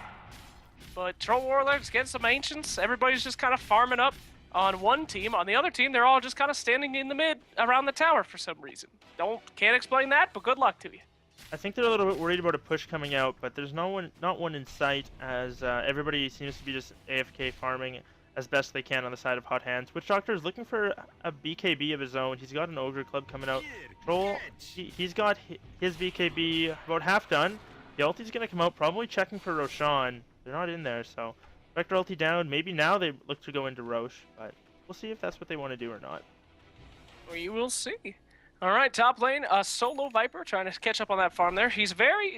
Speaker 2: But Troll Warlord's getting some Ancients. Everybody's just kind of farming up on one team. On the other team, they're all just kind of standing in the mid around the tower for some reason. Can't explain that, but good luck to you.
Speaker 1: I think they're a little bit worried about a push coming out, but there's not one in sight, as everybody seems to be just AFK farming as best they can on the side of Hot Hands. Witch Doctor is looking for a BKB of his own. He's got an Ogre Club coming out. Troll, he's got his BKB about half done. The ulti's going to come out, probably checking for Roshan. They're not in there, so Spectre ulti down. Maybe now they look to go into Roche, but we'll see if that's what they want to do or not.
Speaker 2: We will see. All right, top lane, solo Viper trying to catch up on that farm there. He's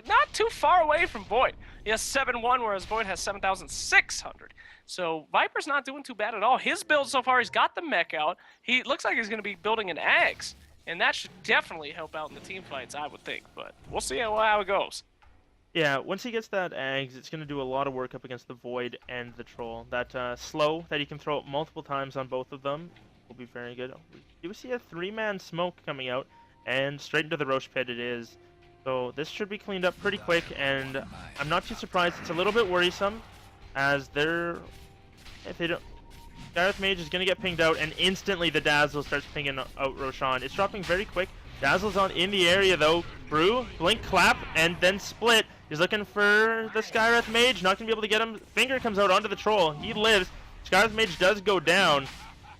Speaker 2: not too far away from Void. He has 7-1, whereas Void has 7,600. So Viper's not doing too bad at all. His build so far, he's got the mech out. He looks like he's going to be building an Axe, and that should definitely help out in the team fights, I would think. But we'll see how it goes.
Speaker 1: Yeah, once he gets that Ags, it's going to do a lot of work up against the Void and the Troll. That slow that he can throw up multiple times on both of them will be very good. We do see a 3-man smoke coming out, and straight into the Roche pit it is. So this should be cleaned up pretty quick, and I'm not too surprised. It's a little bit worrisome, as if they don't, Skyrath Mage is going to get pinged out, and instantly the Dazzle starts pinging out Roshan. It's dropping very quick. Dazzle's on in the area though. Brew, blink, clap, and then split. He's looking for the Skyrath Mage, not going to be able to get him. Finger comes out onto the Troll. He lives. Skyrath Mage does go down.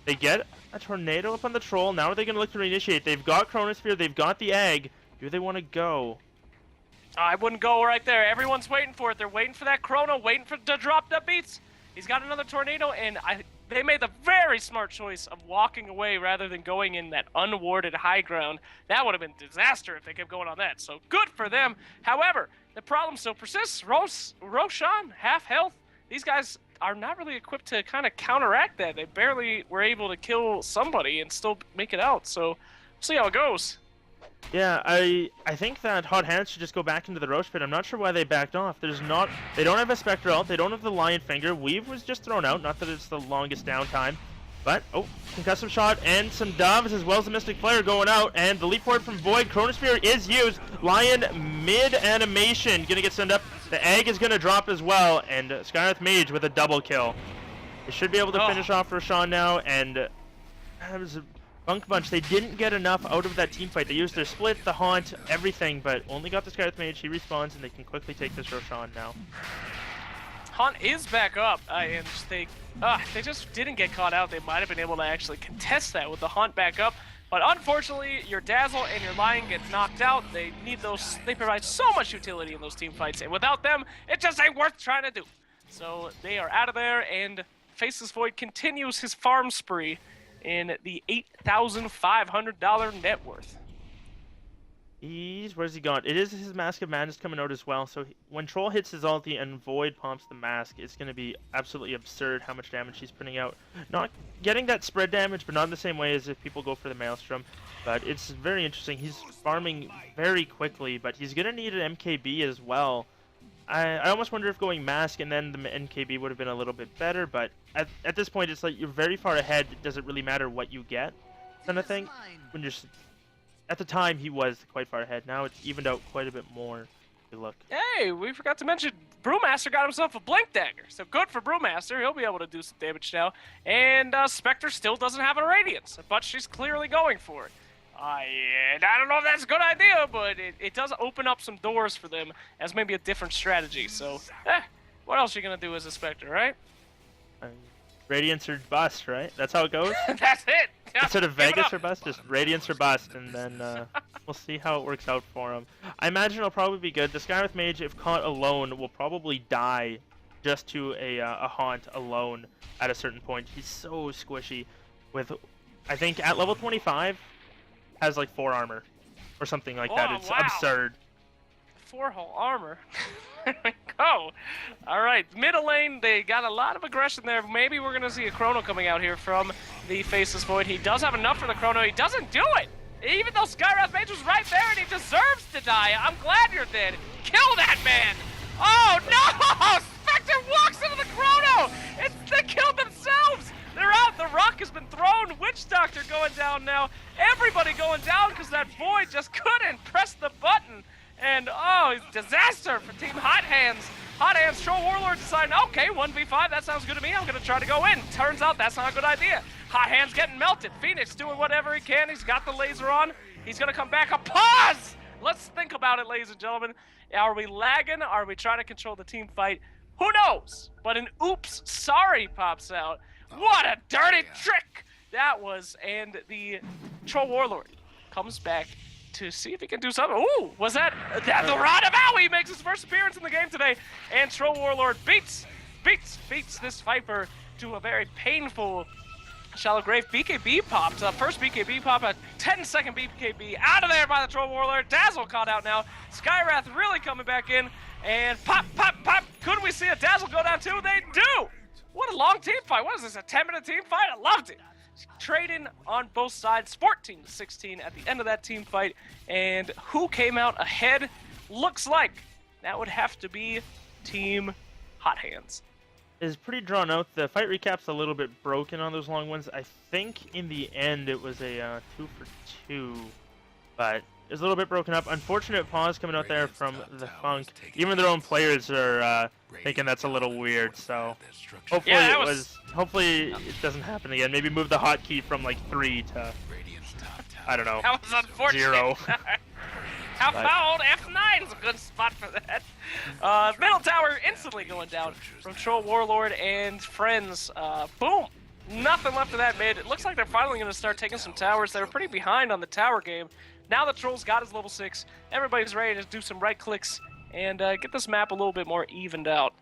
Speaker 1: They get a tornado up on the Troll. Now are they going to look to reinitiate? They've got Chronosphere, they've got the egg. Do they want to go?
Speaker 2: I wouldn't go right there. Everyone's waiting for it. They're waiting for that Chrono, waiting for to drop the beats. He's got another tornado, and they made the very smart choice of walking away rather than going in that unwarded high ground. That would have been disaster if they kept going on that. So good for them. However, the problem still persists. Roshan, half health. These guys are not really equipped to kind of counteract that. They barely were able to kill somebody and still make it out. So we'll see how it goes.
Speaker 1: Yeah, I think that Hot Hands should just go back into the Roche pit. I'm not sure why they backed off. They don't have a Spectre ult, they don't have the Lion Finger. Weave was just thrown out, not that it's the longest downtime. But, concussive shot and some doves as well as the Mystic Flare going out. And the leap forward from Void, Chronosphere is used. Lion mid-animation gonna get sent up. The egg is gonna drop as well, and Skyrath Mage with a double kill. They should be able to finish off Roshan now, and that was a Bunk Bunch. They didn't get enough out of that team fight. They used their split, the haunt, everything, but only got the Skyrath Mage. He respawns, and they can quickly take this Roshan now.
Speaker 2: Haunt is back up, and they just didn't get caught out. They might have been able to actually contest that with the Haunt back up, but unfortunately, your Dazzle and your Lion get knocked out. They need those. They provide so much utility in those team fights, and without them, it just ain't worth trying to do. So they are out of there, and Faceless Void continues his farm spree in the $8,500 net worth.
Speaker 1: Where's he gone? It is his Mask of Madness coming out as well, so when Troll hits his ulti and Void pumps the Mask, it's going to be absolutely absurd how much damage he's putting out. Not getting that spread damage, but not in the same way as if people go for the Maelstrom. But it's very interesting. He's farming very quickly, but he's going to need an MKB as well. I almost wonder if going Mask and then the NKB would have been a little bit better, but at this point it's like you're very far ahead. It doesn't really matter what you get, kind of thing. When you're at the time he was quite far ahead. Now it's evened out quite a bit more. Good luck.
Speaker 2: Hey, we forgot to mention Brewmaster got himself a Blink Dagger, so good for Brewmaster. He'll be able to do some damage now. And Spectre still doesn't have a Radiance, but she's clearly going for it. I don't know if that's a good idea, but it does open up some doors for them as maybe a different strategy. So, what else are you going to do as a Spectre, right?
Speaker 1: Radiance or bust, right? That's how it goes?
Speaker 2: That's it! Yeah,
Speaker 1: instead of Vegas or bust, just Radiance or bust, and then we'll see how it works out for him. I imagine it'll probably be good. The Skyrath Mage, if caught alone, will probably die just to a Haunt alone at a certain point. He's so squishy. With, I think, at level 25, has like 4 armor or something like that. It's absurd.
Speaker 2: 4 whole armor. There we go. All right, middle lane, they got a lot of aggression there. Maybe we're going to see a Chrono coming out here from the Faceless Void. He does have enough for the Chrono. He doesn't do it. Even though Skyrath Mage was right there and he deserves to die. I'm glad you're dead. Kill that man. Oh, no! Spectre walks into the Chrono. They killed themselves. They're out. The rock has been thrown. Witch Doctor going down now. Everybody going down because that Void just couldn't press the button. And, disaster for Team Hot Hands. Hot Hands, Troll Warlord deciding, okay, 1v5, that sounds good to me. I'm going to try to go in. Turns out that's not a good idea. Hot Hands getting melted. Phoenix doing whatever he can. He's got the laser on. He's going to come back. A pause! Let's think about it, ladies and gentlemen. Are we lagging? Are we trying to control the team fight? Who knows? But an oops, sorry pops out. What a dirty trick that was. And the Troll Warlord comes back to see if he can do something. Ooh, was that the Rod of Owie makes his first appearance in the game today. And Troll Warlord beats this Viper to a very painful shallow grave. BKB popped. First BKB pop, a 10-second BKB out of there by the Troll Warlord. Dazzle caught out now. Skyrath really coming back in. And pop. Could we see a Dazzle go down too? They do. What a long team fight. What is this, a 10-minute team fight? I loved it. Trading on both sides, 14-16 at the end of that team fight. And who came out ahead? Looks like that would have to be Team Hot Hands.
Speaker 1: is pretty drawn out. The fight recap's a little bit broken on those long ones. I think in the end it was a 2 for 2, but it was a little bit broken up. Unfortunate pause coming out there from the Funk. Even their own players are thinking that's a little weird. So hopefully hopefully it doesn't happen again. Maybe move the hotkey from like 3 to I don't know.
Speaker 2: That was unfortunate.
Speaker 1: 0.
Speaker 2: How fouled? F9 is a good spot for that. Middle tower instantly going down from Troll Warlord and friends. Boom. Nothing left of that mid. It looks like they're finally going to start taking some towers. They were pretty behind on the tower game. Now the Troll's got his level 6. Everybody's ready to do some right clicks and get this map a little bit more evened out.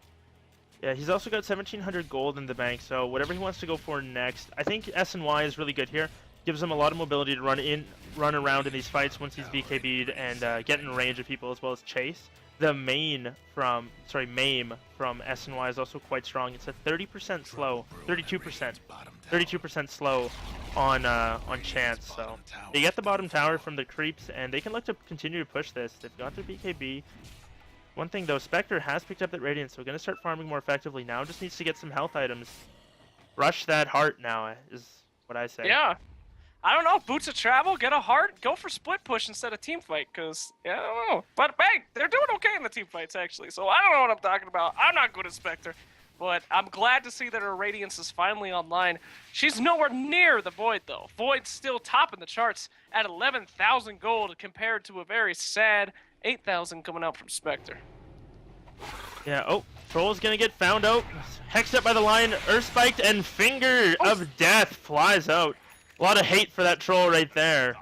Speaker 1: Yeah, he's also got 1,700 gold in the bank, so whatever he wants to go for next. I think SNY is really good here. Gives him a lot of mobility to run around in these fights once he's BKB'd and get in range of people as well as chase. The MAME from SNY is also quite strong. It's a 30% slow, 32% slow on chance. So they get the bottom tower from the creeps, and they can look to continue to push this. They've got their BKB. One thing though, Spectre has picked up that Radiance, so we're gonna start farming more effectively now. Just needs to get some health items. Rush that heart now is what I say.
Speaker 2: Yeah. I don't know, Boots of Travel, get a heart, go for split push instead of team fight, because, yeah, I don't know. But, bang, they're doing okay in the team fights, actually, so I don't know what I'm talking about. I'm not good at Spectre, but I'm glad to see that her Radiance is finally online. She's nowhere near the Void, though. Void's still topping the charts at 11,000 gold compared to a very sad 8,000 coming out from Spectre.
Speaker 1: Yeah, oh, Troll's gonna get found out. Hexed up by the line, Earth Spiked, and Finger of Death flies out. A lot of hate for that Troll right there.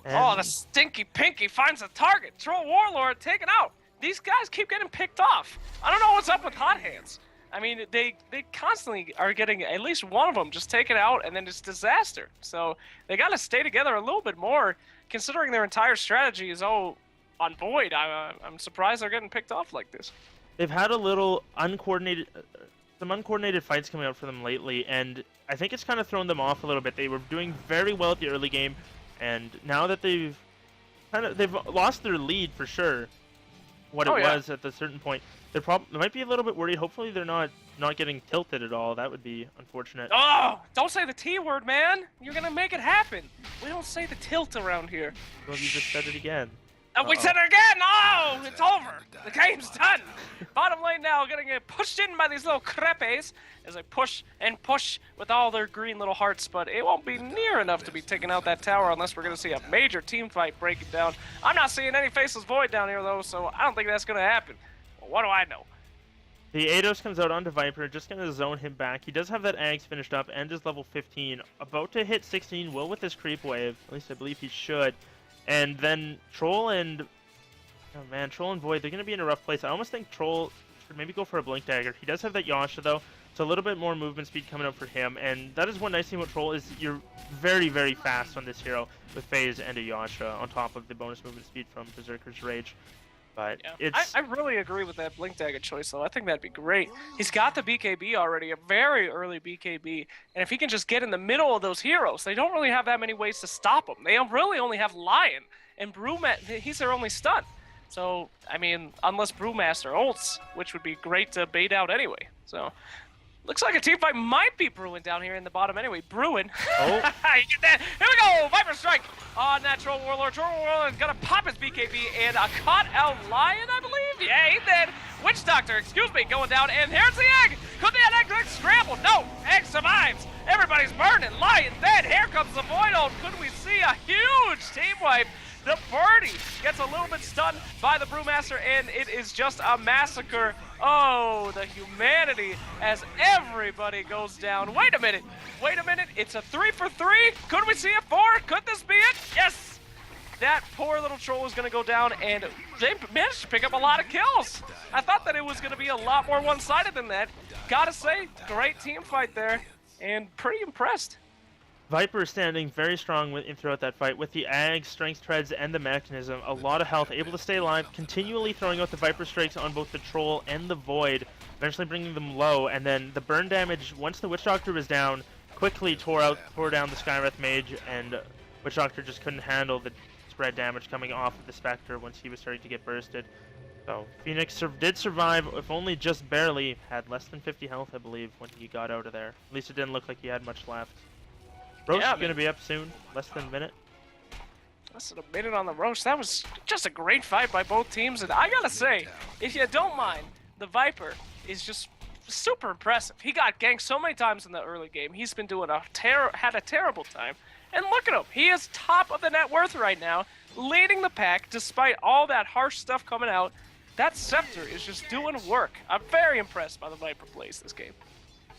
Speaker 1: And
Speaker 2: oh, the stinky pinky finds a target. Troll Warlord taken out. These guys keep getting picked off. I don't know what's up with Hot Hands. I mean, they constantly are getting at least one of them just taken out, and then it's disaster. So they got to stay together a little bit more, considering their entire strategy is all on Void. I'm surprised they're getting picked off like this.
Speaker 1: They've had a little uncoordinated, some uncoordinated fights coming out for them lately, and I think it's kind of thrown them off a little bit. They were doing very well at the early game, and now that they've lost their lead for sure, what it was at a certain point, they might be a little bit worried. Hopefully they're not getting tilted at all. That would be unfortunate.
Speaker 2: Oh, don't say the T word, man. You're gonna make it happen. We don't say the tilt around here.
Speaker 1: Well, you just said it again.
Speaker 2: We said it again! Oh, it's over! The game's done! Bottom lane now getting pushed in by these little crepes as they push and push with all their green little hearts, but it won't be near enough to be taking out that tower unless we're going to see a major team fight breaking down. I'm not seeing any Faceless Void down here, though, so I don't think that's going to happen. Well, what do I know?
Speaker 1: The Ados comes out onto Viper, just going to zone him back. He does have that Ags finished up and is level 15. About to hit 16, will with this creep wave. At least I believe he should. And then Troll and Void, they're going to be in a rough place. I almost think Troll should maybe go for a Blink Dagger. He does have that Yasha, though, so a little bit more movement speed coming up for him. And that is one nice thing about Troll is you're very, very fast on this hero with Phase and a Yasha on top of the bonus movement speed from Berserker's Rage. But
Speaker 2: I really agree with that Blink Dagger choice, though. I think that'd be great. He's got the BKB already, a very early BKB, and if he can just get in the middle of those heroes, they don't really have that many ways to stop him. They really only have Lion, and Brewmaster, he's their only stun. So, I mean, unless Brewmaster ults, which would be great to bait out anyway. So, looks like a team fight might be brewing down here in the bottom anyway. Brewing.
Speaker 1: Oh.
Speaker 2: You get that? Here we go! Viper Strike on that Troll Warlord. Troll Warlord is gonna pop his BKB and a caught out Lion, I believe? Yeah, he did. Witch Doctor, excuse me, going down. And here's the egg! Could the egg scramble? No! Egg survives! Everybody's burning. Lion dead. Here comes the Void ult. Could we see a huge team wipe? The birdie gets a little bit stunned by the Brewmaster, and it is just a massacre. Oh, the humanity as everybody goes down. Wait a minute. It's a 3 for 3. Could we see a 4? Could this be it? Yes. That poor little Troll is going to go down, and they managed to pick up a lot of kills. I thought that it was going to be a lot more one-sided than that. Gotta say, great team fight there, and pretty impressed.
Speaker 1: Viper standing very strong throughout that fight with the Ag, Strength Treads, and the Mechanism. A lot of health, able to stay alive, continually throwing out the Viper Strikes on both the Troll and the Void, eventually bringing them low, and then the burn damage, once the Witch Doctor was down, quickly tore down the Skywrath Mage, and Witch Doctor just couldn't handle the spread damage coming off of the Spectre once he was starting to get bursted. So Phoenix did survive, if only just barely. Had less than 50 health, I believe, when he got out of there. At least it didn't look like he had much left. Roche
Speaker 2: Yeah,
Speaker 1: is going to be up soon, less than a minute.
Speaker 2: Less than a minute on the Roche. That was just a great fight by both teams. And I gotta say, if you don't mind, the Viper is just super impressive. He got ganked so many times in the early game. He's been doing had a terrible time. And look at him. He is top of the net worth right now, leading the pack despite all that harsh stuff coming out. That Scepter is just doing work. I'm very impressed by the Viper plays this game.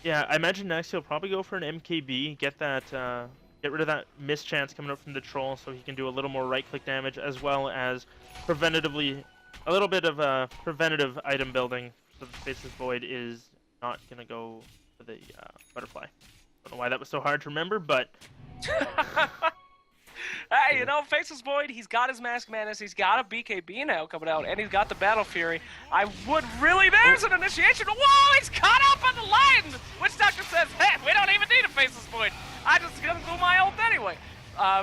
Speaker 1: Yeah, I imagine next he'll probably go for an MKB, get rid of that mischance coming up from the troll, so he can do a little more right-click damage, as well as a little bit of preventative item building. So the Faceless Void is not gonna go for the butterfly. Don't know why that was so hard to remember, but
Speaker 2: Hey, you know, Faceless Void, he's got his Mask Madness, he's got a BKB now coming out, and he's got the Battle Fury. I would really... There's an initiation! Whoa, he's caught up on the line! Witch Doctor says, hey, we don't even need a Faceless Void. I just gonna do my ult anyway.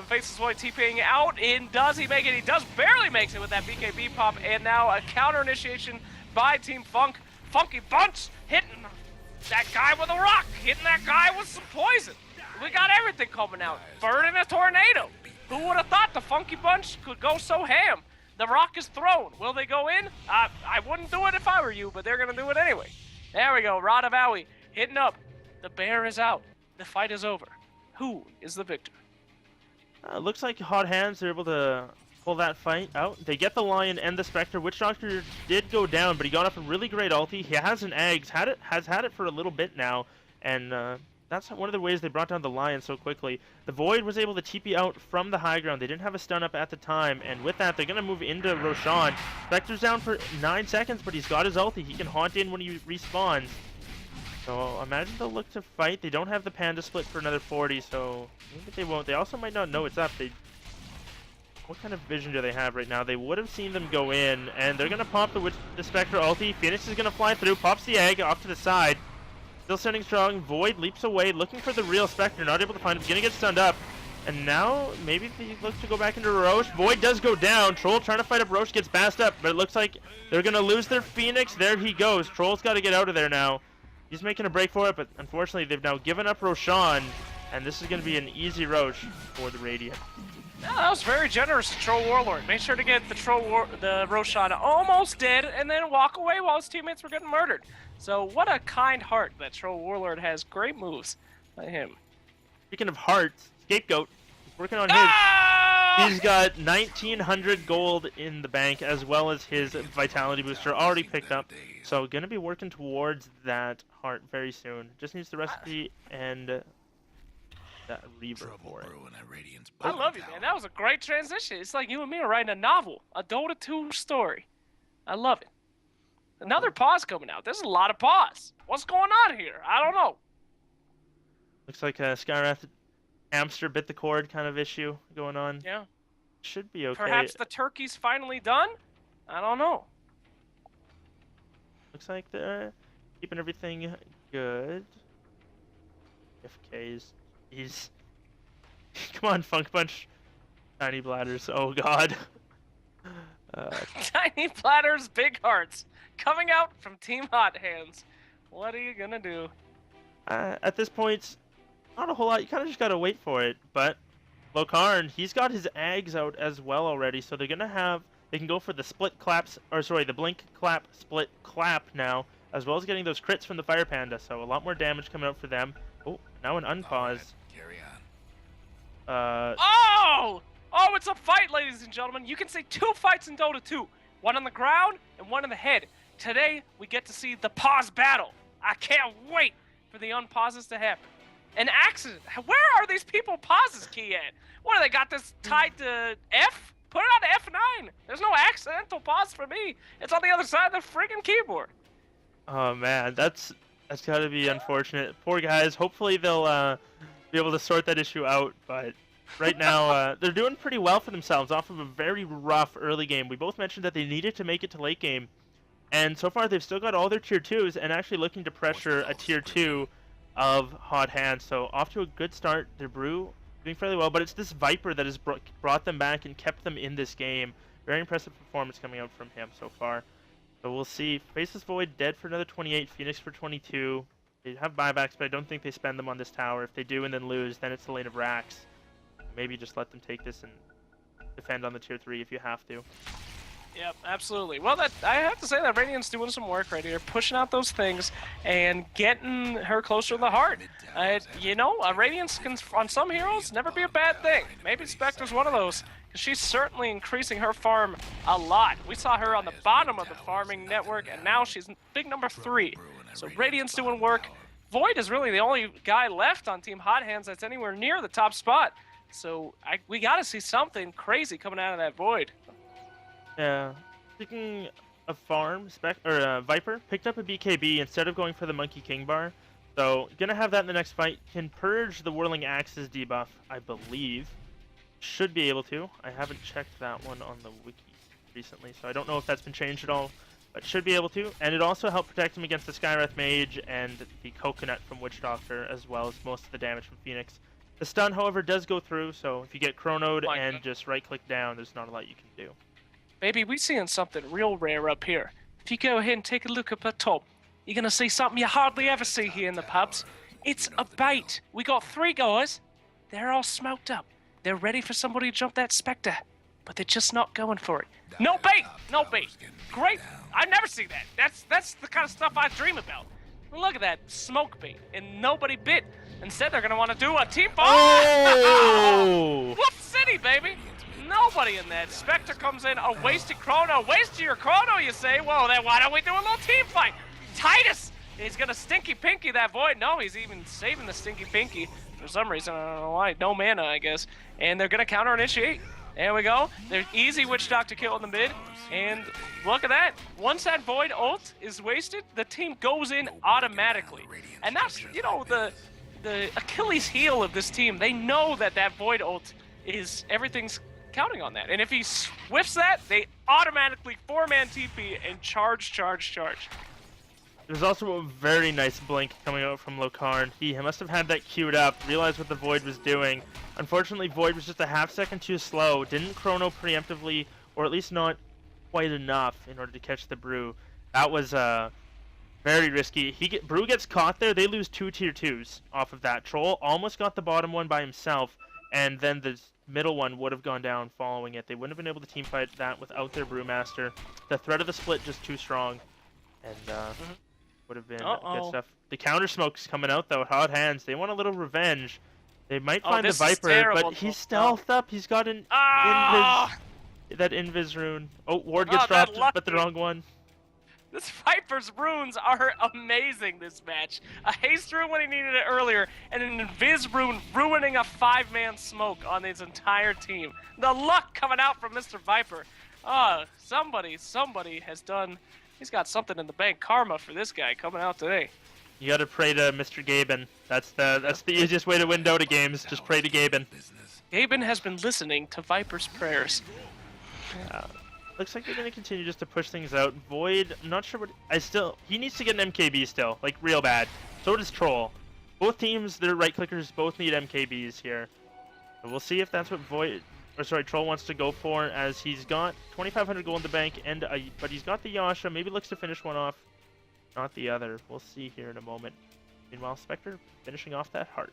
Speaker 2: Faceless Void TPing out, and does he make it? He does barely makes it with that BKB pop, and now a counter initiation by Team Funk. Funky Bunch hitting that guy with a rock, hitting that guy with some poison. We got everything coming out. Burning a tornado. Who would have thought the Funky Bunch could go so ham? The rock is thrown. Will they go in? I wouldn't do it if I were you, but they're gonna do it anyway. There we go. Radavawi hitting up. The bear is out. The fight is over. Who is the victor?
Speaker 1: looks like Hot Hands are able to pull that fight out. They get the Lion and the Spectre. Witch Doctor did go down, but he got off a really great ulti. He has an Eggs, has had it for a little bit now, and that's one of the ways they brought down the Lion so quickly. The Void was able to TP out from the high ground. They didn't have a stun up at the time, and with that, they're going to move into Roshan. Spectre's down for 9 seconds, but he's got his ulti. He can haunt in when he respawns. So imagine they'll look to fight. They don't have the Panda split for another 40, so maybe they won't. They also might not know it's up. What kind of vision do they have right now? They would have seen them go in, and they're going to pop the Spectre ulti. Phoenix is going to fly through, pops the egg off to the side. Still standing strong. Void leaps away, looking for the real Spectre. Not able to find him. Going to get stunned up. And now, maybe they look to go back into Roche. Void does go down. Troll trying to fight up Roche gets bassed up, but it looks like they're going to lose their Phoenix. There he goes. Troll's got to get out of there now. He's making a break for it, but unfortunately they've now given up Roshan, and this is going to be an easy Roche for the Radiant.
Speaker 2: Yeah, that was very generous to Troll Warlord. Made sure to get the Roshan almost dead, and then walk away while his teammates were getting murdered. So what a kind heart that Troll Warlord has. Great moves by him.
Speaker 1: Speaking of hearts, Scapegoat is working on his.
Speaker 2: Ah!
Speaker 1: He's got 1,900 gold in the bank, as well as his Vitality booster already picked up. So gonna be working towards that heart very soon. Just needs the recipe and that Reaver for it.
Speaker 2: I love you, man. That was a great transition. It's like you and me are writing a novel, a Dota 2 story. I love it. Another pause coming out. There's a lot of pause. What's going on here? I don't know.
Speaker 1: Looks like a Skyrath hamster bit the cord kind of issue going on.
Speaker 2: Yeah.
Speaker 1: Should be okay.
Speaker 2: Perhaps the turkey's finally done? I don't know.
Speaker 1: Looks like they're keeping everything good. FK's. He's. Come on, Funk Punch. Tiny Bladders. Oh, God.
Speaker 2: Tiny Platters, Big Hearts. Coming out from Team Hot Hands. What are you gonna do?
Speaker 1: At this point, not a whole lot. You kind of just gotta wait for it. But Lokarn, he's got his Ags out as well already, so they're gonna have. They can go for the split claps, or sorry, the blink clap, split clap now, as well as getting those crits from the Fire Panda. So a lot more damage coming out for them. Oh, now an unpause.
Speaker 3: Carry on.
Speaker 2: Oh, it's a fight, ladies and gentlemen. You can say 2 fights in Dota 2. One on the ground and one in the head. Today, we get to see the pause battle. I can't wait for the unpauses to happen. An accident. Where are these people pauses key at? What, they got this tied to F? Put it on F9. There's no accidental pause for me. It's on the other side of the friggin' keyboard.
Speaker 1: Oh, man. That's gotta be unfortunate. Poor guys. Hopefully they'll be able to sort that issue out, but right now they're doing pretty well for themselves off of a very rough early game. We both mentioned that they needed to make it to late game, and so far they've still got all their tier 2s and actually looking to pressure a tier 2 of Hot Hands. So off to a good start. Their Brew doing fairly well, but it's this Viper that has brought them back and kept them in this game. Very impressive performance coming out from him so far. So we'll see. Faceless Void dead for another 28, Phoenix for 22. They have buybacks, but I don't think they spend them on this tower. If they do and then lose, then it's the lane of Rax. Maybe just let them take this and defend on the tier 3 if you have to.
Speaker 2: Yep, absolutely. Well, I have to say that Radiant's doing some work right here, pushing out those things and getting her closer to the heart. You know, Radiance can, on some heroes, never be a bad thing. Maybe Spectre's one of those, because she's certainly increasing her farm a lot. We saw her on the bottom of the farming network, and now she's big number 3. So Radiant's doing work. Void is really the only guy left on Team Hot Hands that's anywhere near the top spot. So we got to see something crazy coming out of that Void.
Speaker 1: Yeah. Speaking of farm, Viper picked up a BKB instead of going for the Monkey King bar. So, gonna have that in the next fight. Can purge the Whirling Axes debuff, I believe. Should be able to. I haven't checked that one on the wiki recently, so I don't know if that's been changed at all. But should be able to. And it also helped protect him against the Skywrath Mage and the Coconut from Witch Doctor, as well as most of the damage from Phoenix. The stun, however, does go through, so if you get chronoed and just right-click down, there's not a lot you can do.
Speaker 2: Baby, we're seeing something real rare up here. If you go ahead and take a look up at top, you're going to see something you hardly ever see here in the pubs. It's a bait. We got 3 guys. They're all smoked up. They're ready for somebody to jump that Spectre, but they're just not going for it. No bait! No bait! Great! I've never seen that. That's the kind of stuff I dream about. Look at that smoke bait, and nobody bit. Instead, they're going to want to do a team fight.
Speaker 1: Oh!
Speaker 2: Whoop City, baby! Nobody in that. Spectre comes in, a wasted chrono. Waste your chrono, you say? Well, then why don't we do a little team fight? Titus! He's gonna stinky pinky that Void. No, he's even saving the stinky pinky. For some reason, I don't know why. No mana, I guess. And they're gonna counter initiate. There we go. They're easy Witch Doctor kill in the mid. And look at that. Once that Void ult is wasted, the team goes in automatically. And that's, you know, the Achilles heel of this team. They know that that Void ult is everything's counting on that. And if he whiffs that, they automatically 4-man TP and charge.
Speaker 1: There's also a very nice blink coming out from Lokarn. He must have had that queued up, realized what the Void was doing. Unfortunately, Void was just a half second too slow, didn't chrono preemptively, or at least not quite enough in order to catch the Brew. That was very risky. Brew gets caught there, they lose 2 tier 2s off of that. Troll almost got the bottom one by himself, and then the middle one would have gone down following it. They wouldn't have been able to teamfight that without their Brewmaster. The threat of the split just too strong, and would have been good stuff. The counter smoke's coming out though. Hot Hands. They want a little revenge. They might find the Viper, but he's stealthed up. He's got an invis, that invis rune. Oh, Ward gets dropped, but the wrong one.
Speaker 2: This Viper's runes are amazing this match. A haste rune when he needed it earlier, and an invis rune ruining a 5-man smoke on his entire team. The luck coming out from Mr. Viper. Somebody has done. He's got something in the bank. Karma for this guy coming out today.
Speaker 1: You gotta pray to Mr. Gaben. That's the easiest way to win Dota games. Just pray to Gaben.
Speaker 2: Gaben has been listening to Viper's prayers.
Speaker 1: Looks like they're gonna continue just to push things out. Void, I'm not sure what. He needs to get an MKB still, like real bad. So does Troll. Both teams, their right clickers both need MKBs here. So we'll see if that's what Troll wants to go for, as he's got 2,500 gold in the bank, and but he's got the Yasha. Maybe looks to finish one off, not the other. We'll see here in a moment. Meanwhile, Spectre finishing off that heart.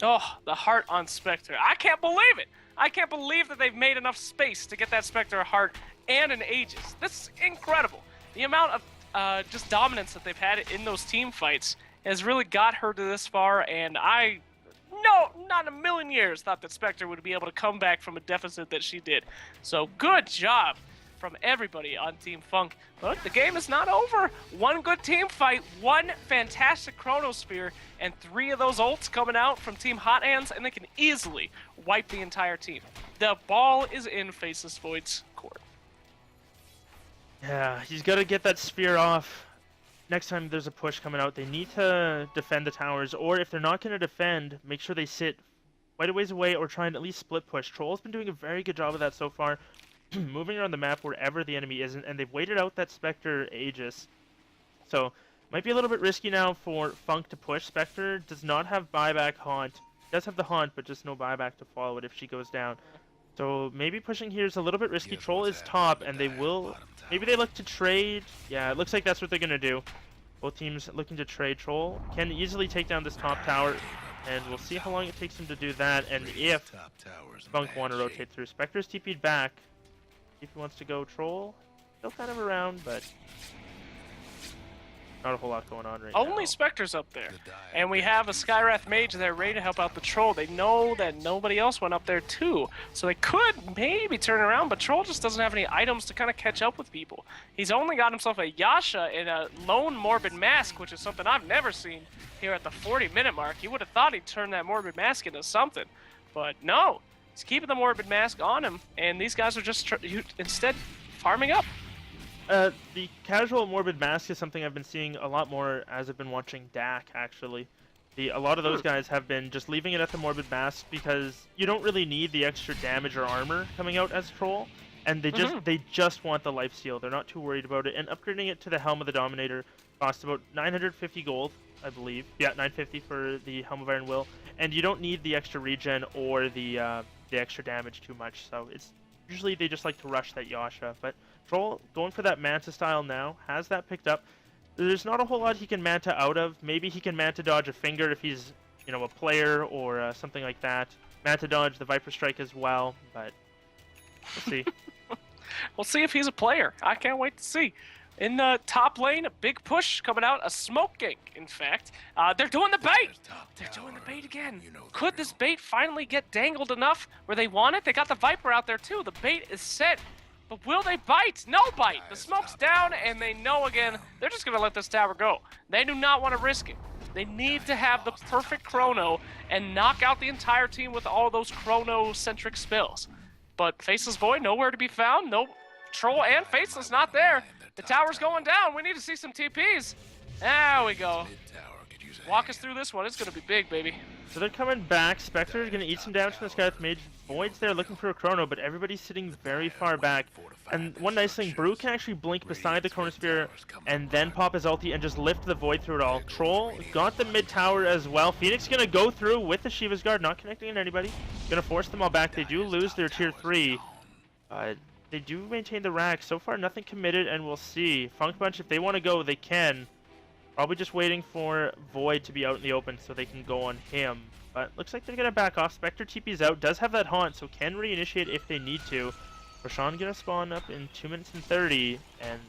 Speaker 2: Oh, the heart on Spectre. I can't believe it. I can't believe that they've made enough space to get that Spectre a heart and an Aegis. This is incredible. The amount of just dominance that they've had in those team fights has really got her to this far, and not in a million years thought that Spectre would be able to come back from a deficit that she did. So good job from everybody on Team Funk. But the game is not over. One good team fight, one fantastic Chronosphere, and 3 of those ults coming out from Team Hot Hands, and they can easily wipe the entire team. The ball is in Faceless Void's court.
Speaker 1: Yeah, he's got to get that spear off. Next time there's a push coming out, they need to defend the towers, or if they're not going to defend, make sure they sit quite a ways away or try and at least split push. Troll's been doing a very good job of that so far, moving around the map wherever the enemy isn't, and they've waited out that Spectre Aegis. So, might be a little bit risky now for Funk to push. Spectre does not have buyback haunt. Does have the haunt, but just no buyback to follow it if she goes down. So maybe pushing here is a little bit risky. Troll is top, and they will... Maybe they look to trade. Yeah, it looks like that's what they're going to do. Both teams looking to trade. Troll can easily take down this top tower, and we'll see how long it takes him to do that, and if Funk want to rotate through. Spectre's TP'd back. If he wants to go Troll, still kind of around, but not a whole lot going on right now.
Speaker 2: Only Spectre's up there. And we have a Skywrath Mage there ready to help out the Troll. They know that nobody else went up there too. So they could maybe turn around, but Troll just doesn't have any items to kind of catch up with people. He's only got himself a Yasha and a lone Morbid Mask, which is something I've never seen here at the 40-minute mark. You would have thought he'd turn that Morbid Mask into something. But no, he's keeping the Morbid Mask on him, and these guys are just instead farming up.
Speaker 1: The casual Morbid Mask is something I've been seeing a lot more as I've been watching Dak, actually. A lot of those guys have been just leaving it at the Morbid Mask because you don't really need the extra damage or armor coming out as Troll, and they just want the lifesteal. They're not too worried about it, and upgrading it to the Helm of the Dominator costs about 950 gold, I believe. Yeah, 950 for the Helm of Iron Will, and you don't need the extra regen or the extra damage too much, so it's usually they just like to rush that Yasha, but Troll going for that Manta style now, has that picked up. There's not a whole lot he can Manta out of. Maybe he can Manta dodge a finger if he's, you know, a player or something like that. Manta dodge the Viper Strike as well, but we'll see.
Speaker 2: We'll see if he's a player. I can't wait to see. In the top lane, a big push coming out, a smoke gank, in fact. They're doing the bait! They're doing the bait again. Could this bait finally get dangled enough where they want it? They got the Viper out there too. The bait is set. But will they bite? No bite! The smoke's down, and they know again, they're just gonna let this tower go. They do not want to risk it. They need to have the perfect chrono and knock out the entire team with all those chrono-centric spells. But Faceless Void, nowhere to be found. No Troll and Faceless not there. The tower's going down. We need to see some TPs. There we go. Walk us through this one. It's going to be big, baby.
Speaker 1: So they're coming back. Spectre is going to eat some damage from the Skywrath Mage. Void's there looking for a chrono, but everybody's sitting very far back. And one nice thing, Brew can actually blink beside the Chronosphere and then pop his ulti and just lift the Void through it all. Troll got the mid tower as well. Phoenix going to go through with the Shiva's Guard, not connecting on anybody. Going to force them all back. They do lose their tier 3. They do maintain the rack. So far, nothing committed, and we'll see. Funk Bunch, if they want to go, they can. Probably just waiting for Void to be out in the open so they can go on him. But looks like they're going to back off. Spectre TP's out. Does have that haunt, so can reinitiate if they need to. Roshan going to spawn up in 2 minutes and 30, and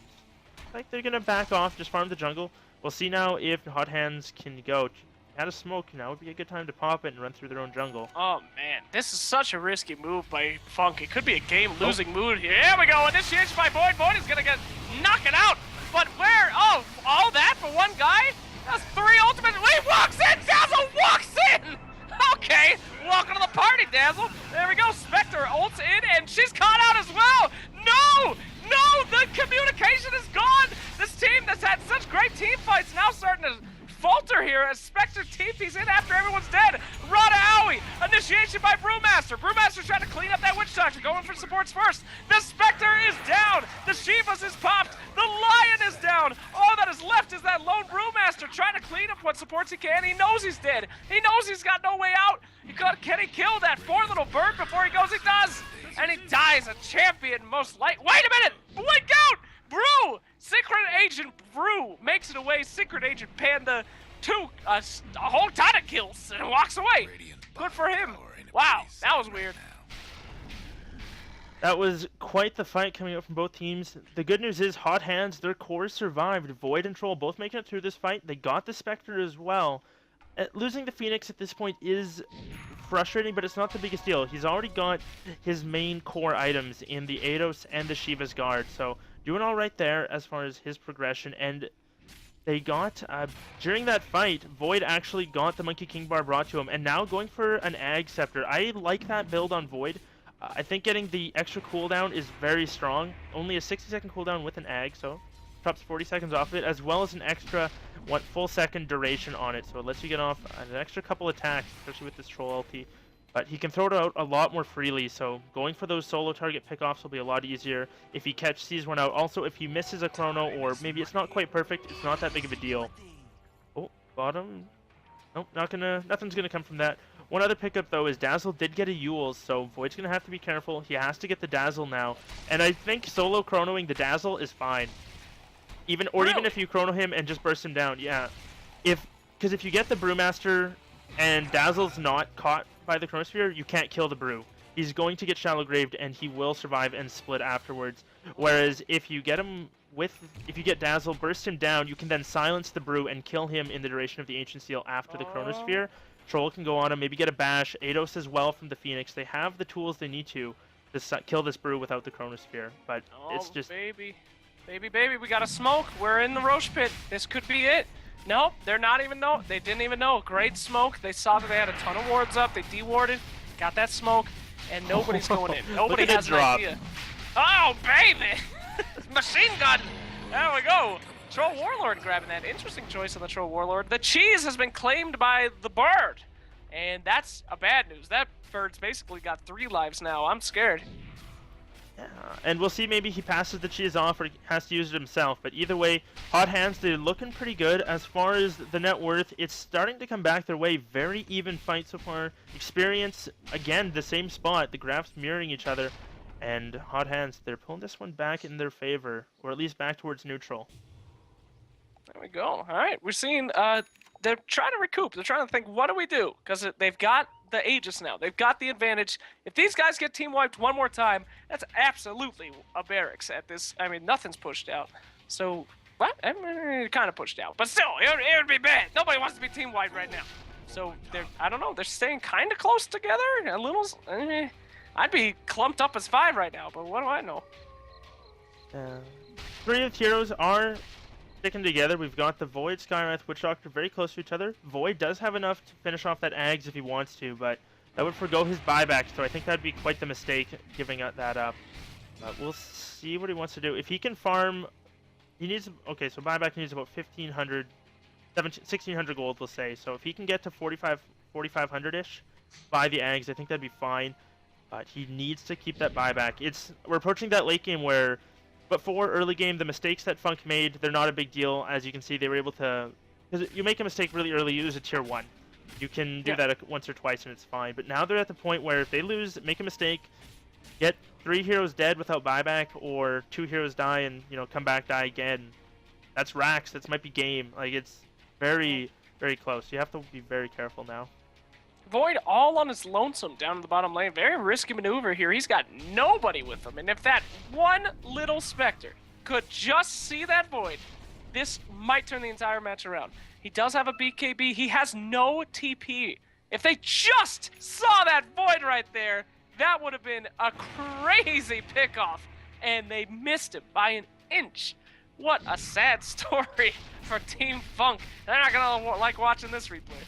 Speaker 1: looks like they're going to back off, just farm the jungle. We'll see now if Hot Hands can go. Had a smoke, now would be a good time to pop it and run through their own jungle.
Speaker 2: Oh man, this is such a risky move by Funk. It could be a game-losing mood here. Here we go, initiation by Void. Void is gonna get knocked out, but where? Oh, all that for one guy? That's 3 ultimate. He walks in. Dazzle walks in. Okay, welcome to the party, Dazzle. There we go. Spectre ults in, and she's caught out as well. No, the communication is gone. This team that's had such great team fights now starting to falter here as Spectre TP's in after everyone's dead. Rada Owie, initiation by Brewmaster. Brewmaster's trying to clean up that Witch Doctor, going for supports first. The Spectre is down. The Shivas is popped. The Lion is down. All that is left is that lone Brewmaster trying to clean up what supports he can. He knows he's dead. He knows he's got no way out. Can he kill that 4 little bird before he goes? He does. And he dies a champion most light. Wait a minute. Blink out. Brew! Secret Agent Brew makes it away. Secret Agent Panda, a whole ton of kills and walks away. Good for him. Wow, that was weird.
Speaker 1: That was quite the fight coming out from both teams. The good news is Hot Hands, their cores survived. Void and Troll both making it through this fight. They got the Spectre as well. Losing the Phoenix at this point is frustrating, but it's not the biggest deal. He's already got his main core items in the Ados and the Shiva's Guard, so doing all right there as far as his progression. And they got, during that fight, Void actually got the Monkey King bar brought to him, and now going for an Ag Scepter. I like that build on Void. I think getting the extra cooldown is very strong. Only a 60-second cooldown with an Ag, so drops 40 seconds off it, as well as an extra full second duration on it, so it lets you get off an extra couple attacks, especially with this Troll LT. But he can throw it out a lot more freely, so going for those solo target pickoffs will be a lot easier if he sees one out. Also, if he misses a chrono, or maybe it's not quite perfect, it's not that big of a deal. Oh, bottom. Nope, nothing's gonna come from that. One other pickup, though, is Dazzle did get a Yules, so Void's going to have to be careful. He has to get the Dazzle now. And I think solo chronoing the Dazzle is fine. Even if you chrono him and just burst him down, yeah. Because if you get the Brewmaster and Dazzle's not caught by the Chronosphere, you can't kill the Brew. He's going to get Shallow Graved, and he will survive and split afterwards. Whereas if you get him if you get Dazzle, burst him down, you can then silence the Brew and kill him in the duration of the Ancient Seal after the Chronosphere. Troll can go on him, maybe get a bash. Eidos as well from the Phoenix. They have the tools they need to kill this Brew without the Chronosphere. But it's just...
Speaker 2: Baby, we got a smoke. We're in the Roche pit. This could be it. Nope, they're not even know. They didn't even know. Great smoke. They saw that they had a ton of wards up. They dewarded, got that smoke, and nobody's going in. Nobody has an idea. Oh, baby! Machine gun! There we go. Troll Warlord grabbing that. Interesting choice on the Troll Warlord. The cheese has been claimed by the bird. And that's a bad news. That bird's basically got 3 lives now. I'm scared.
Speaker 1: Yeah, and we'll see, maybe he passes the cheese off or he has to use it himself. But either way, Hot Hands, they're looking pretty good. As far as the net worth, it's starting to come back their way. Very even fight so far. Experience, again, the same spot. The graphs mirroring each other. And Hot Hands, they're pulling this one back in their favor. Or at least back towards neutral.
Speaker 2: There we go. All right, we're seeing, they're trying to recoup. They're trying to think, what do we do? Because they've got the Aegis now. They've got the advantage. If these guys get team wiped one more time, that's absolutely a barracks at this. I mean, nothing's pushed out. So, what? I mean, kind of pushed out. But still, it would be bad. Nobody wants to be team wiped right now. So, I don't know. They're staying kind of close together. A little... I'd be clumped up as 5 right now, but what do I know?
Speaker 1: 3 of the heroes are sticking together. We've got the Void, Skywrath, Witch Doctor very close to each other. Void does have enough to finish off that Ags if he wants to, but that would forgo his buyback, so I think that'd be quite the mistake, giving that up. We'll see what he wants to do. If he can farm... He needs... Okay, so buyback needs about 1,500... 1,600 gold, we'll say. So if he can get to 4,500-ish by the Ags, I think that'd be fine. But he needs to keep that buyback. We're approaching that late game where... But for early game, the mistakes that Funk made, they're not a big deal. As you can see, they were able to... Because you make a mistake really early, you lose a tier 1. You can do that once or twice and it's fine. But now they're at the point where if they lose, make a mistake, get 3 heroes dead without buyback, or 2 heroes die and, come back, die again. That's racks. That might be game. Like, it's very, very close. You have to be very careful now.
Speaker 2: Void all on his lonesome down in the bottom lane. Very risky maneuver here. He's got nobody with him. And if that one little Spectre could just see that Void, this might turn the entire match around. He does have a BKB. He has no TP. If they just saw that Void right there, that would have been a crazy pickoff. And they missed him by an inch. What a sad story for Team Funk. They're not going to like watching this replay.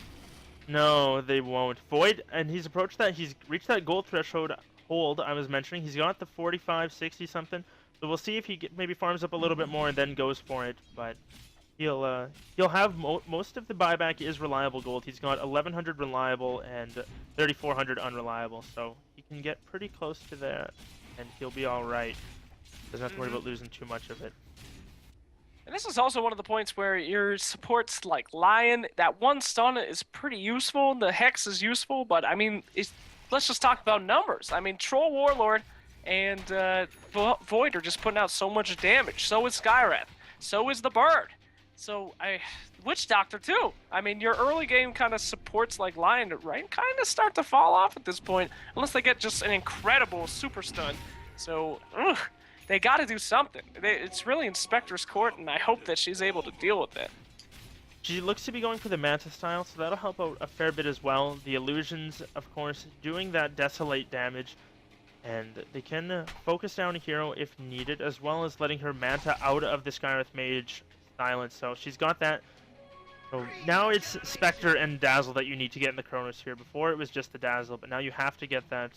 Speaker 1: No, they won't. Void, and he's approached that. He's reached that gold threshold I was mentioning. He's got the 45, 60 something. So we'll see if he maybe farms up a little bit more and then goes for it. But he'll have most of the buyback is reliable gold. He's got 1,100 reliable and 3,400 unreliable. So he can get pretty close to that, and he'll be all right. Doesn't have to worry about losing too much of it.
Speaker 2: And this is also one of the points where your supports like Lion, that one stun is pretty useful. The Hex is useful, but I mean, let's just talk about numbers. I mean, Troll Warlord and Void are just putting out so much damage. So is Skywrath. So is the Bird. So Witch Doctor too. I mean, your early game kind of supports like Lion, right? Kind of start to fall off at this point, unless they get just an incredible super stun. So, they got to do something. It's really in Spectre's court, and I hope that she's able to deal with it.
Speaker 1: She looks to be going for the Manta style, so that'll help out a fair bit as well. The illusions, of course, doing that desolate damage, and they can focus down a hero if needed, as well as letting her Manta out of the Skywrath Mage silence. So she's got that. So now it's Spectre and Dazzle that you need to get in the Chronosphere. Before it was just the Dazzle, but now you have to get that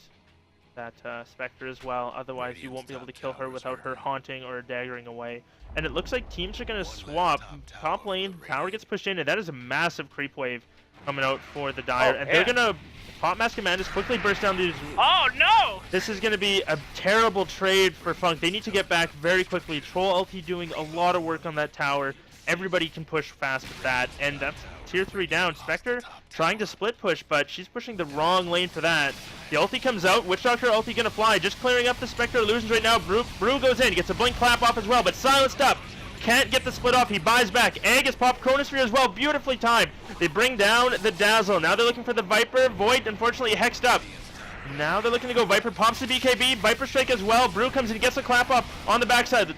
Speaker 1: Spectre as well, otherwise you won't be able to kill her without her haunting or daggering away. And it looks like teams are going to swap. Top lane, tower gets pushed in, and that is a massive creep wave coming out for the Dire. And they're going to Pop Mask and Mantis quickly burst down these...
Speaker 2: Oh no!
Speaker 1: This is going to be a terrible trade for Funk. They need to get back very quickly. Troll LT doing a lot of work on that tower. everybody can push fast with that, and that's tier 3 down. Spectre trying to split push, but she's pushing the wrong lane for that. The ulti comes out. Witch Doctor ulti gonna fly, just clearing up the Spectre illusions right now. Brew goes in, gets a blink clap off as well, but silenced up. Can't get the split off. He buys back. Egg is popped. Chronosphere as well. Beautifully timed. They bring down the Dazzle. Now they're looking for the Viper. Void, unfortunately, hexed up. Now they're looking to go. Viper pops the BKB. Viper Strike as well. Brew comes in, gets a clap off on the backside.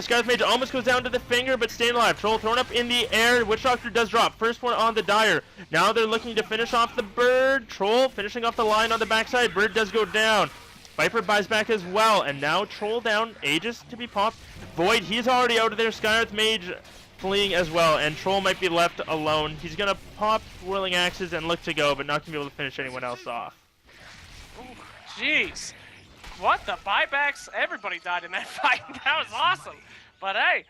Speaker 1: Scarlet Mage almost goes down to the finger, but staying alive. Troll thrown up in the air. Witch Doctor does drop. First one on the Dire. Now they're looking to finish off the Bird. Troll finishing off the line on the backside. Bird does go down. Viper buys back as well, and now Troll down. Aegis to be popped. Void, he's already out of there. Skyarth Mage fleeing as well, and Troll might be left alone. He's gonna pop Whirling Axes and look to go, but not gonna be able to finish anyone else off.
Speaker 2: Jeez. What the buybacks? Everybody died in that fight. That was awesome. But hey,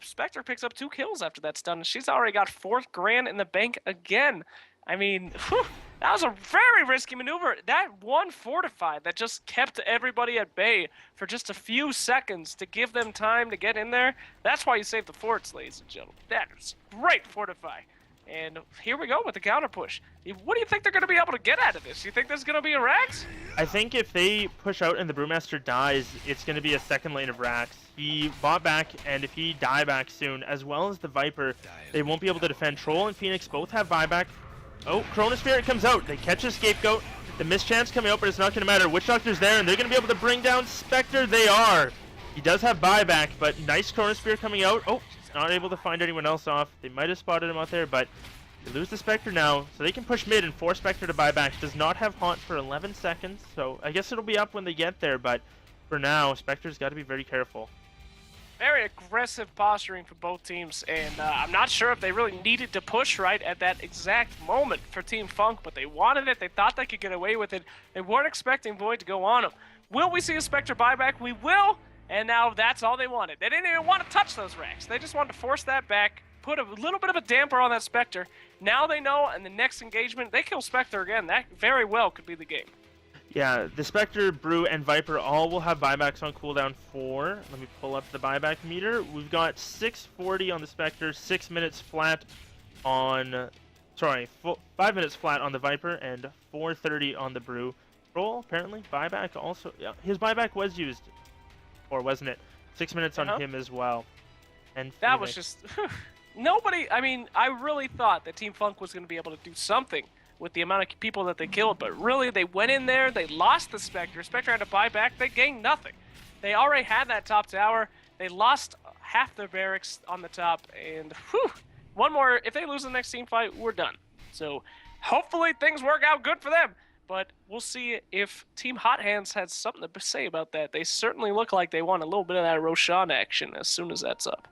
Speaker 2: Spectre picks up 2 kills after that's done. She's already got 4th grand in the bank again. I mean, whew, that was a very risky maneuver. That one fortified that just kept everybody at bay for just a few seconds to give them time to get in there. That's why you save the forts, ladies and gentlemen. That is great fortify. And here we go with the counter push. What do you think they're going to be able to get out of this? You think there's going to be a Rax?
Speaker 1: I think if they push out and the Brewmaster dies, it's going to be a second lane of Rax. He bought back, and if he die back soon, as well as the Viper, they won't be able to defend. Troll and Phoenix both have buyback. Oh, Chronosphere comes out. They catch a Scapegoat. The mischance coming out, but it's not going to matter. Witch Doctor's there, and they're going to be able to bring down Spectre. They are. He does have buyback, but nice Chronosphere coming out. Oh, not able to find anyone else off. They might have spotted him out there, but they lose the Spectre now, so they can push mid and force Spectre to buy back. Does not have Haunt for 11 seconds, so I guess it'll be up when they get there, but for now, Spectre's got to be very careful.
Speaker 2: Very aggressive posturing for both teams, and I'm not sure if they really needed to push right at that exact moment for Team Funk, but they wanted it. They thought they could get away with it. They weren't expecting Void to go on them. Will we see a Spectre buyback? We will, and now that's all they wanted. They didn't even want to touch those racks. They just wanted to force that back, put a little bit of a damper on that Spectre. Now they know, and the next engagement, they kill Spectre again. That very well could be the game.
Speaker 1: Yeah, the Spectre, Brew, and Viper all will have buybacks on cooldown for. Let me pull up the buyback meter. We've got 640 on the Spectre, 6 minutes flat on... Sorry, 5 minutes flat on the Viper, and 430 on the Brew. Troll, apparently, buyback also... Yeah, his buyback was used, or wasn't it? 6 minutes on him as well. And
Speaker 2: that was just... Nobody... I mean, I really thought that Team Funk was going to be able to do something with the amount of people that they killed, but really they went in there, they lost the Spectre. Spectre had to buy back, they gained nothing. They already had that top tower, they lost half their barracks on the top, and whew, one more, if they lose the next team fight, we're done. So hopefully things work out good for them, but we'll see if Team Hot Hands has something to say about that. They certainly look like they want a little bit of that Roshan action as soon as that's up.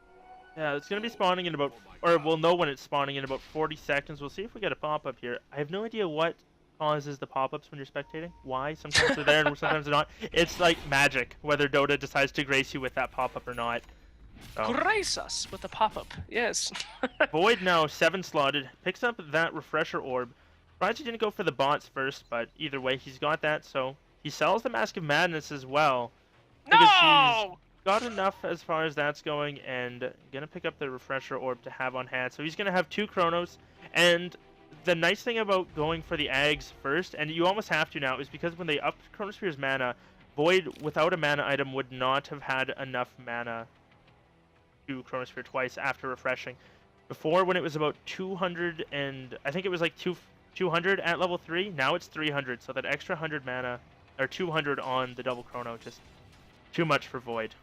Speaker 1: Yeah, it's going to be spawning in about, or we'll know when it's spawning in about 40 seconds. We'll see if we get a pop-up here. I have no idea what causes the pop-ups when you're spectating. Why? Sometimes they're there and sometimes they're not. It's like magic, whether Dota decides to grace you with that pop-up or not. So.
Speaker 2: Grace us with the pop-up, yes.
Speaker 1: Void now 7 slotted, picks up that Refresher Orb. Surprised he didn't go for the bots first, but either way, he's got that, so he sells the Mask of Madness as well.
Speaker 2: No!
Speaker 1: Got enough as far as that's going, and gonna pick up the Refresher Orb to have on hand. So he's gonna have 2 Chronos, and the nice thing about going for the Ags first, and you almost have to now, is because when they upped Chronosphere's mana, Void without a mana item would not have had enough mana to Chronosphere twice after refreshing. Before, when it was about 200, and I think it was like 200 at level 3, now it's 300, so that extra 100 mana, or 200 on the double Chrono, just too much for Void.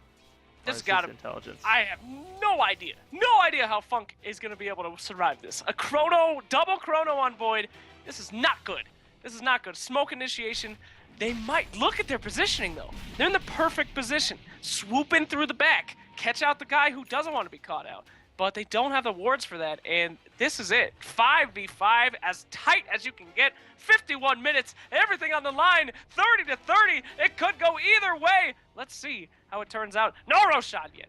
Speaker 2: This got him.
Speaker 1: Intelligence.
Speaker 2: I have no idea how Funk is going to be able to survive this. A Chrono, double Chrono on Void. This is not good. This is not good. Smoke initiation. They might look at their positioning though. They're in the perfect position. Swoop in through the back. Catch out the guy who doesn't want to be caught out. But they don't have the wards for that, and this is it. 5v5, as tight as you can get. 51 minutes, everything on the line. 30 to 30, it could go either way. Let's see how it turns out. No Roshan yet.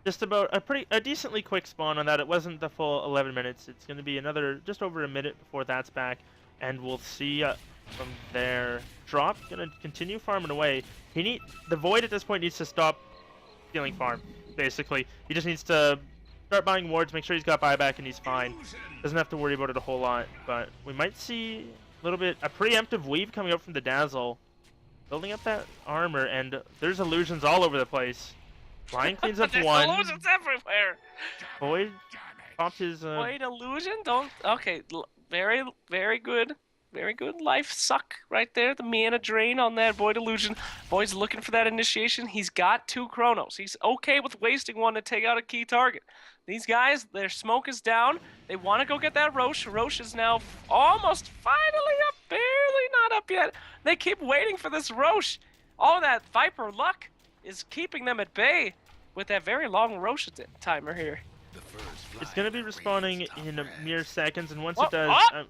Speaker 1: Just about a decently quick spawn on that. It wasn't the full 11 minutes. It's going to be another, just over a minute before that's back, and we'll see from there. Drop, going to continue farming away. The Void at this point needs to stop stealing farm, basically. He just needs to start buying wards, make sure he's got buyback, and he's fine. Doesn't have to worry about it a whole lot, but we might see a little bit, a preemptive weave coming up from the Dazzle. Building up that armor, and there's illusions all over the place. Lion cleans up
Speaker 2: There's
Speaker 1: one.
Speaker 2: illusions everywhere.
Speaker 1: Void popped his...
Speaker 2: Wait, illusion? Don't... Okay, very, very good. Very good life suck right there. The mana drain on that Void illusion. Void's looking for that initiation. He's got 2 Chronos. He's okay with wasting one to take out a key target. These guys, their smoke is down. They want to go get that Roche. Roche is now almost finally up. Barely not up yet. They keep waiting for this Roche. All that Viper luck is keeping them at bay with that very long Roche timer here.
Speaker 1: It's going to be respawning in mere seconds, and once
Speaker 2: Whoa,
Speaker 1: it does...
Speaker 2: oh!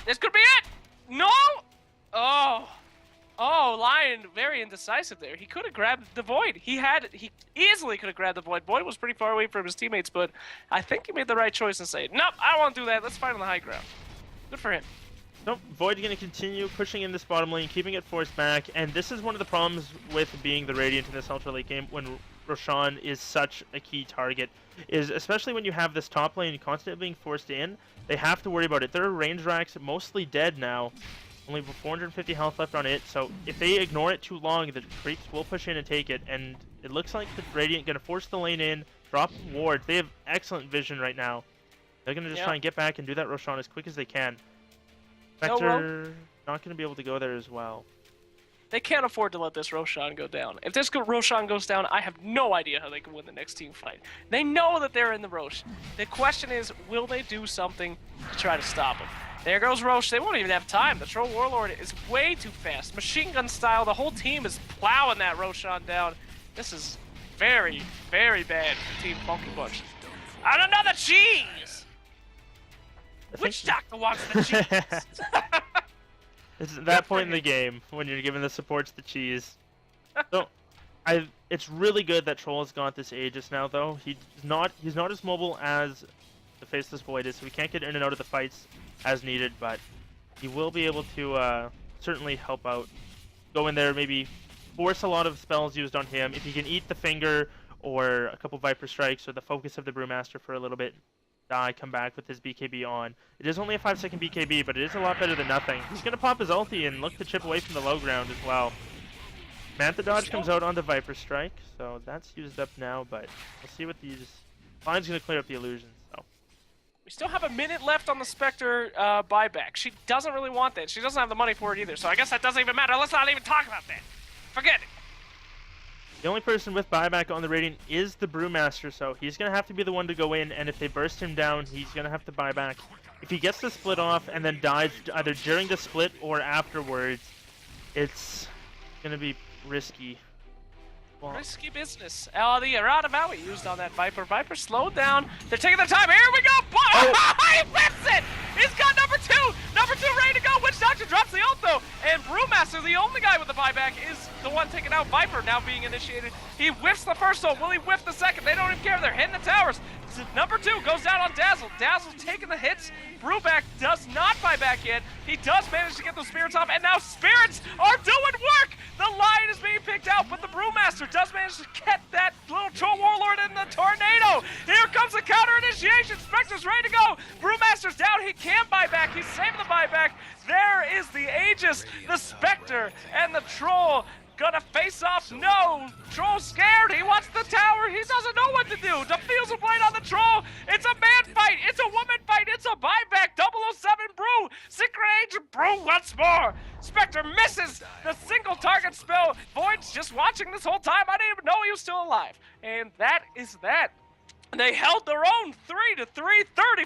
Speaker 2: This could be it! No! Oh. Oh, Lion, very indecisive there. He could have grabbed the Void. He easily could have grabbed the Void. Void was pretty far away from his teammates, but I think he made the right choice and say, nope, I don't want to do that. Let's fight on the high ground. Good for him.
Speaker 1: Nope, Void's going to continue pushing in this bottom lane, keeping it forced back, and this is one of the problems with being the Radiant in this ultra late game when Roshan is such a key target, is especially when you have this top lane constantly being forced in, they have to worry about it. Their range racks mostly dead now, only 450 health left on it, so if they ignore it too long, the creeps will push in and take it, and it looks like the Radiant going to force the lane in, drop wards. They have excellent vision right now. They're going to just try and get back and do that Roshan as quick as they can. Spectre not going to be able to go there as well.
Speaker 2: They can't afford to let this Roshan go down. If this Roshan goes down, I have no idea how they can win the next team fight. They know that they're in the Roche. The question is, will they do something to try to stop them? There goes Roche. They won't even have time. The Troll Warlord is way too fast. Machine gun style, the whole team is plowing that Roshan down. This is very, very bad for Team Funky Bunch. And another cheese! Which doctor wants the cheese?
Speaker 1: It's at that point in the game when you're giving the supports the cheese. So, it's really good that Troll has got this Aegis now, though. He's not as mobile as the Faceless Void is, so he can't get in and out of the fights as needed, but he will be able to certainly help out. Go in there, maybe force a lot of spells used on him. If he can eat the finger or a couple Viper Strikes or the focus of the Brewmaster for a little bit, come back with his BKB on. It is only a 5-second BKB, but it is a lot better than nothing. He's going to pop his ulti and look to chip away from the low ground as well. Mantha Dodge comes out on the Viper Strike, so that's used up now, but we'll see what these... Lion's going to clear up the illusions, so...
Speaker 2: We still have a minute left on the Spectre buyback. She doesn't really want that. She doesn't have the money for it either, so I guess that doesn't even matter. Let's not even talk about that. Forget it.
Speaker 1: The only person with buyback on the Radiant is the Brewmaster, so he's going to have to be the one to go in, and if they burst him down, he's going to have to buy back. If he gets the split off and then dies either during the split or afterwards, it's going to be risky.
Speaker 2: Risky business. The Errata Valley used on that Viper. Viper slowed down. They're taking their time. Here we go! He whips it! He's got number 2! Number 2 ready to go! Witch Doctor drops the ult, though. And Brewmaster, the only guy with the buyback, is the one taking out Viper, now being initiated. He whiffs the first ult. Will he whiff the second? They don't even care. They're hitting the towers. Number 2 goes down on Dazzle. Dazzle's taking the hits. Brewback does not buy back yet. He does manage to get those spirits off, and now spirits are doing work! The Lion is being picked out, but the Brewmaster does manage to get that little Troll Warlord in the tornado! Here comes the counter initiation! Spectre's ready to go! Brewmaster's down, he can't buy back, he's saving the buyback! There is the Aegis, the Spectre, and the Troll gonna face off. No! Troll's scared. He wants the tower. He doesn't know what to do. Defuse a blade on the Troll. It's a man fight. It's a woman fight. It's a buyback. 007 Brew. Secret Agent Brew once more. Spectre misses the single target spell. Void's just watching this whole time. I didn't even know he was still alive. And that is that. They held their own 3-3,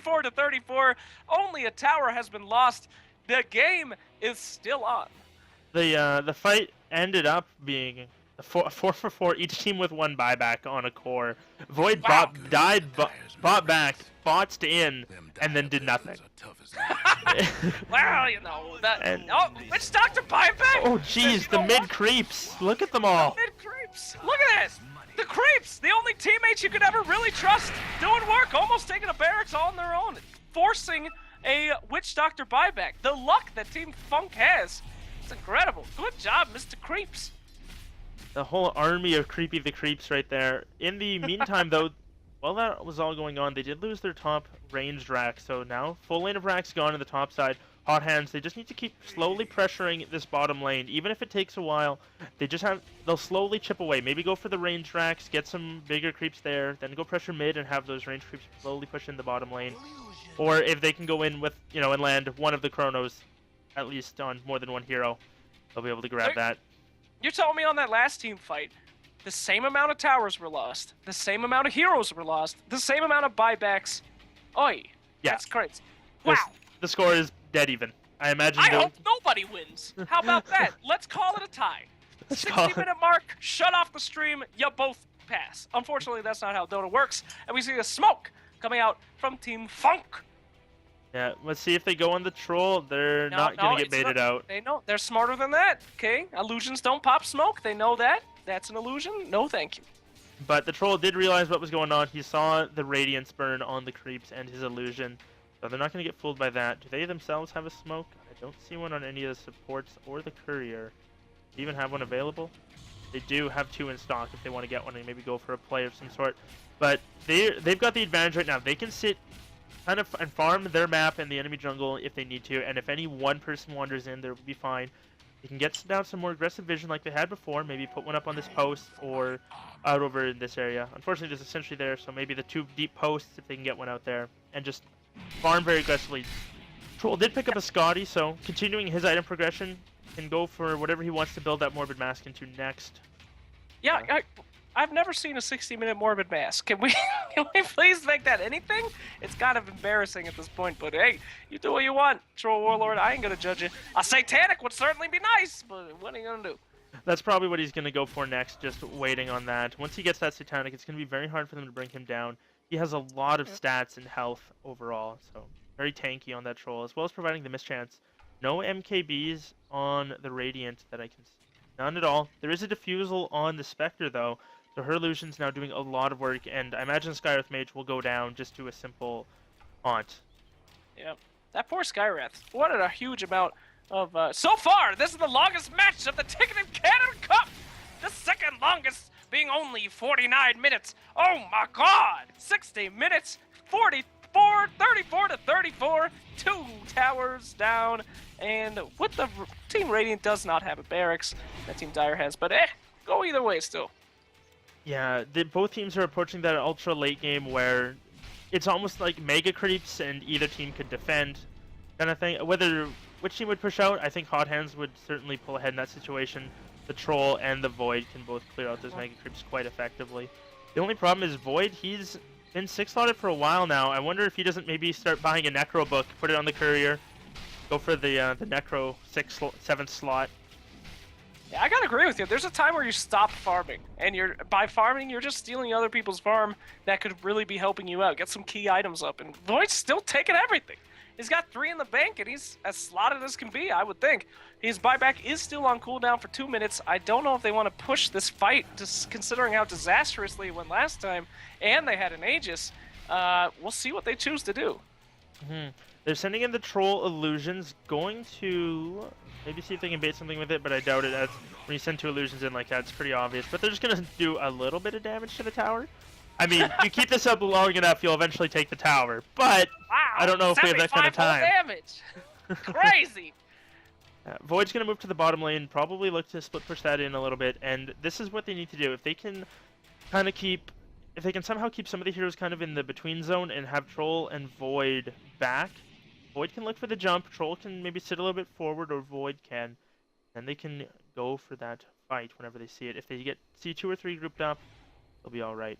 Speaker 2: 34-34. Only a tower has been lost. The game is still on.
Speaker 1: The fight ended up being a 4-for-4, each team with 1 buyback on a core. Void bought back, botsed in, and then did nothing.
Speaker 2: Well, you know, it's Dr. Buyback!
Speaker 1: Oh, jeez, the mid creeps. Look at them all.
Speaker 2: The mid creeps. Look at this. The creeps, the only teammates you could ever really trust, doing work, almost taking a barracks all on their own, forcing a Witch Doctor buyback. The luck that Team Funk has. It's incredible. Good job, Mr. Creeps.
Speaker 1: The whole army of Creepy the Creeps right there. In the meantime, though, while that was all going on, they did lose their top ranged rack. So now, full lane of racks gone on the top side. Hot Hands, they just need to keep slowly pressuring this bottom lane. Even if it takes a while, they'll slowly chip away. Maybe go for the ranged racks, get some bigger creeps there, then go pressure mid and have those ranged creeps slowly push in the bottom lane. Or if they can go in with, and land one of the Chronos, at least on more than one hero, they'll be able to grab that.
Speaker 2: You're telling me on that last team fight, the same amount of towers were lost, the same amount of heroes were lost, the same amount of buybacks. Oi,
Speaker 1: yeah.
Speaker 2: That's crazy. Wow.
Speaker 1: The score is dead even. I imagine.
Speaker 2: I hope nobody wins. How about that? Let's call it a tie. 60-minute mark, shut off the stream, you both pass. Unfortunately, that's not how Dota works, and we see the smoke coming out from Team Funk.
Speaker 1: Yeah, let's see if they go on the troll. They're not going to get baited out.
Speaker 2: They know. They're smarter than that, okay? Illusions don't pop smoke. They know that. That's an illusion. No, thank you.
Speaker 1: But the troll did realize what was going on. He saw the radiance burn on the creeps and his illusion. So they're not going to get fooled by that. Do they themselves have a smoke? I don't see one on any of the supports or the courier. Do they even have one available? They do have 2 in stock if they want to get one and maybe go for a play of some sort. But they've got the advantage right now. They can sit kind of and farm their map in the enemy jungle if they need to, and if any one person wanders in, they'll be fine. They can get down some more aggressive vision like they had before, maybe put one up on this post or out over in this area. Unfortunately, there's essentially there, so maybe the 2 deep posts if they can get one out there, and just farm very aggressively. Troll did pick up a Scotty, so continuing his item progression, can go for whatever he wants to build that Morbid Mask into next.
Speaker 2: Yeah, I've never seen a 60-minute Morbid Mask. Can we please make that anything? It's kind of embarrassing at this point, but hey, you do what you want, Troll Warlord. I ain't gonna judge you. A Satanic would certainly be nice, but what are you gonna do?
Speaker 1: That's probably what he's gonna go for next, just waiting on that. Once he gets that Satanic, it's gonna be very hard for them to bring him down. He has a lot of stats and health overall, so very tanky on that Troll, as well as providing the mischance. No MKBs on the Radiant that I can see. None at all. There is a Diffusal on the Spectre, though. So her illusion's now doing a lot of work, and I imagine Skywrath Mage will go down just to a simple haunt.
Speaker 2: Yep. That poor Skywrath. What a huge amount of... So far, this is the longest match of the Ticketed Cannon Cup! The second longest being only 49 minutes. Oh my god! 60 minutes, 34 to 34, 2 towers down, and with the... Team Radiant does not have a barracks that Team Dire has, but go either way still.
Speaker 1: Yeah, both teams are approaching that ultra late game where it's almost like mega creeps and either team could defend kind of thing. Which team would push out, I think Hot Hands would certainly pull ahead in that situation. The Troll and the Void can both clear out those mega creeps quite effectively. The only problem is Void, he's been 6-slotted for a while now. I wonder if he doesn't maybe start buying a Necro book, put it on the courier, go for the Necro 7th slot.
Speaker 2: Yeah, I gotta agree with you. There's a time where you stop farming, and by farming, you're just stealing other people's farm that could really be helping you out. Get some key items up, and Void's still taking everything. He's got 3 in the bank, and he's as slotted as can be, I would think. His buyback is still on cooldown for 2 minutes. I don't know if they want to push this fight, just considering how disastrously it went last time, and they had an Aegis. We'll see what they choose to do.
Speaker 1: They're sending in the Troll illusions, going to maybe see if they can bait something with it, but I doubt it. When you send 2 illusions in like that, it's pretty obvious. But they're just going to do a little bit of damage to the tower. I mean, you keep this up long enough, you'll eventually take the tower. But
Speaker 2: wow,
Speaker 1: I don't know if we have that kind of time.
Speaker 2: Damage. Crazy.
Speaker 1: Void's going to move to the bottom lane, probably look to split push that in a little bit, and this is what they need to do. If they can kind of if they can somehow keep some of the heroes kind of in the between zone and have Troll and Void back, Void can look for the jump, Troll can maybe sit a little bit forward, or Void can, and they can go for that fight whenever they see it. If they see 2 or 3 grouped up, they'll be alright.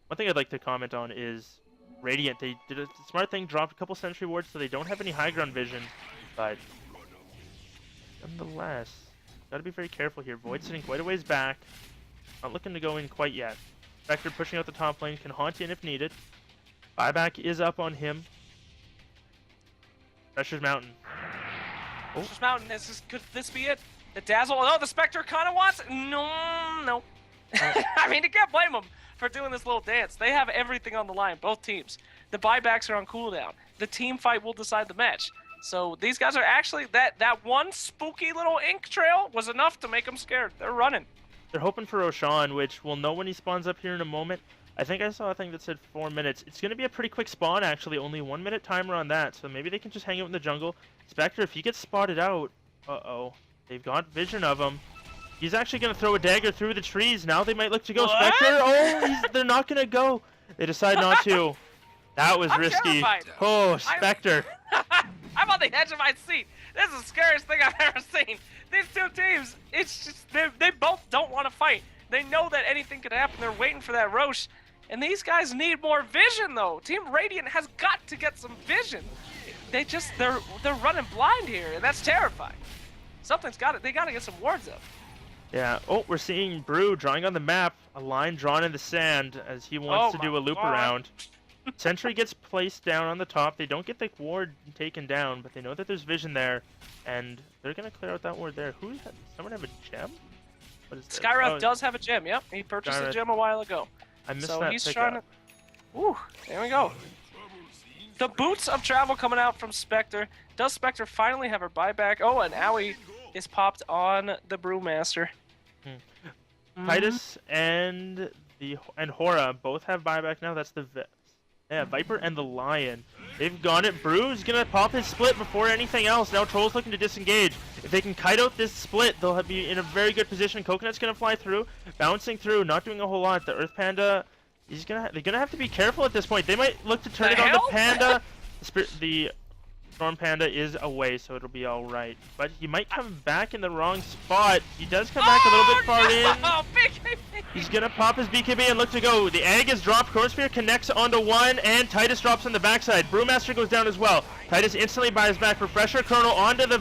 Speaker 1: One thing I'd like to comment on is Radiant. They did a smart thing, dropped a couple sentry wards so they don't have any high ground vision, but nonetheless, gotta be very careful here. Void sitting quite a ways back, not looking to go in quite yet. Spectre pushing out the top lane, can haunt in if needed. Buyback is up on him. Pressure's Mountain.
Speaker 2: Oh. Pressure's Mountain, could this be it? The Dazzle, oh, the Spectre kind of wants it. No. I mean, you can't blame them for doing this little dance. They have everything on the line, both teams. The buybacks are on cooldown. The team fight will decide the match. So these guys are actually, that one spooky little ink trail was enough to make them scared. They're running.
Speaker 1: They're hoping for Roshan, which we'll know when he spawns up here in a moment. I think I saw a thing that said 4 minutes. It's going to be a pretty quick spawn, actually. Only 1 minute timer on that, so maybe they can just hang out in the jungle. Spectre, if he gets spotted out... Uh-oh. They've got vision of him. He's actually going to throw a dagger through the trees. Now they might look to go.
Speaker 2: What?
Speaker 1: Spectre! Oh, they're not going to go. They decide not to. That was risky.
Speaker 2: Terrified.
Speaker 1: Oh, Spectre.
Speaker 2: I'm on the edge of my seat. This is the scariest thing I've ever seen. These two teams, it's just, they both don't want to fight. They know that anything could happen. They're waiting for that Roche. And these guys need more vision, though. Team Radiant has got to get some vision. They're running blind here, and that's terrifying. Something's got it. They got to get some wards up.
Speaker 1: Yeah. Oh, we're seeing Brew drawing on the map. A line drawn in the sand as he wants to do a loop around. Sentry gets placed down on the top. They don't get the ward taken down, but they know that there's vision there, and they're gonna clear out that ward there. Does someone have a gem? What is this?
Speaker 2: Skyrath does have a gem. Yep, he purchased a gem a while ago.
Speaker 1: I missed
Speaker 2: so
Speaker 1: that
Speaker 2: he's
Speaker 1: pickup.
Speaker 2: trying to. Ooh, there we go. The boots of travel coming out from Spectre. Does Spectre finally have her buyback? Oh, and Owie is popped on the Brewmaster.
Speaker 1: Titus and Hora both have buyback now. That's the Viper and the Lion. They've gone it. Brew's gonna pop his split before anything else. Now Troll's looking to disengage. If they can kite out this split, they'll be in a very good position. Coconut's gonna fly through, bouncing through, not doing a whole lot. The Earth Panda, they're gonna have to be careful at this point. They might look to turn it on the Panda. The Storm Panda is away, so it'll be all right. But he might come back in the wrong spot. He does come back a little bit far in.
Speaker 2: BKB.
Speaker 1: He's gonna pop his BKB and look to go. The egg is dropped. Chronosphere connects onto one, and Titus drops on the backside. Brewmaster goes down as well. Titus instantly buys back Refresher. Chrono onto the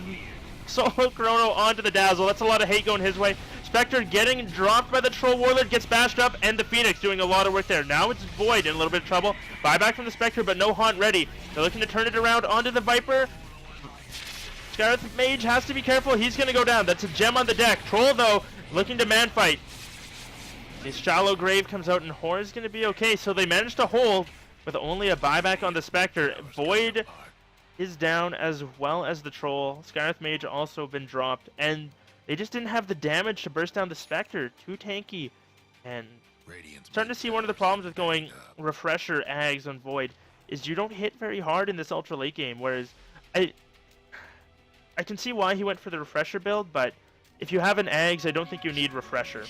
Speaker 1: solo Chrono onto the Dazzle. That's a lot of hate going his way. Spectre getting dropped by the Troll Warlord, gets bashed up, and the Phoenix doing a lot of work there. Now it's Void in a little bit of trouble. Buyback from the Spectre, but no Haunt ready. They're looking to turn it around onto the Viper. Skyrath Mage has to be careful. He's going to go down. That's a gem on the deck. Troll, though, looking to man fight. The Shallow Grave comes out, and Hora's going to be okay. So they managed to hold with only a buyback on the Spectre. Void is down as well as the Troll. Skyrath Mage also been dropped, and they just didn't have the damage to burst down the Spectre. Too tanky. And starting to see one of the problems with going Refresher Ags on Void is you don't hit very hard in this ultra late game, whereas I can see why he went for the Refresher build, but if you have an Ags, I don't think you need Refresher.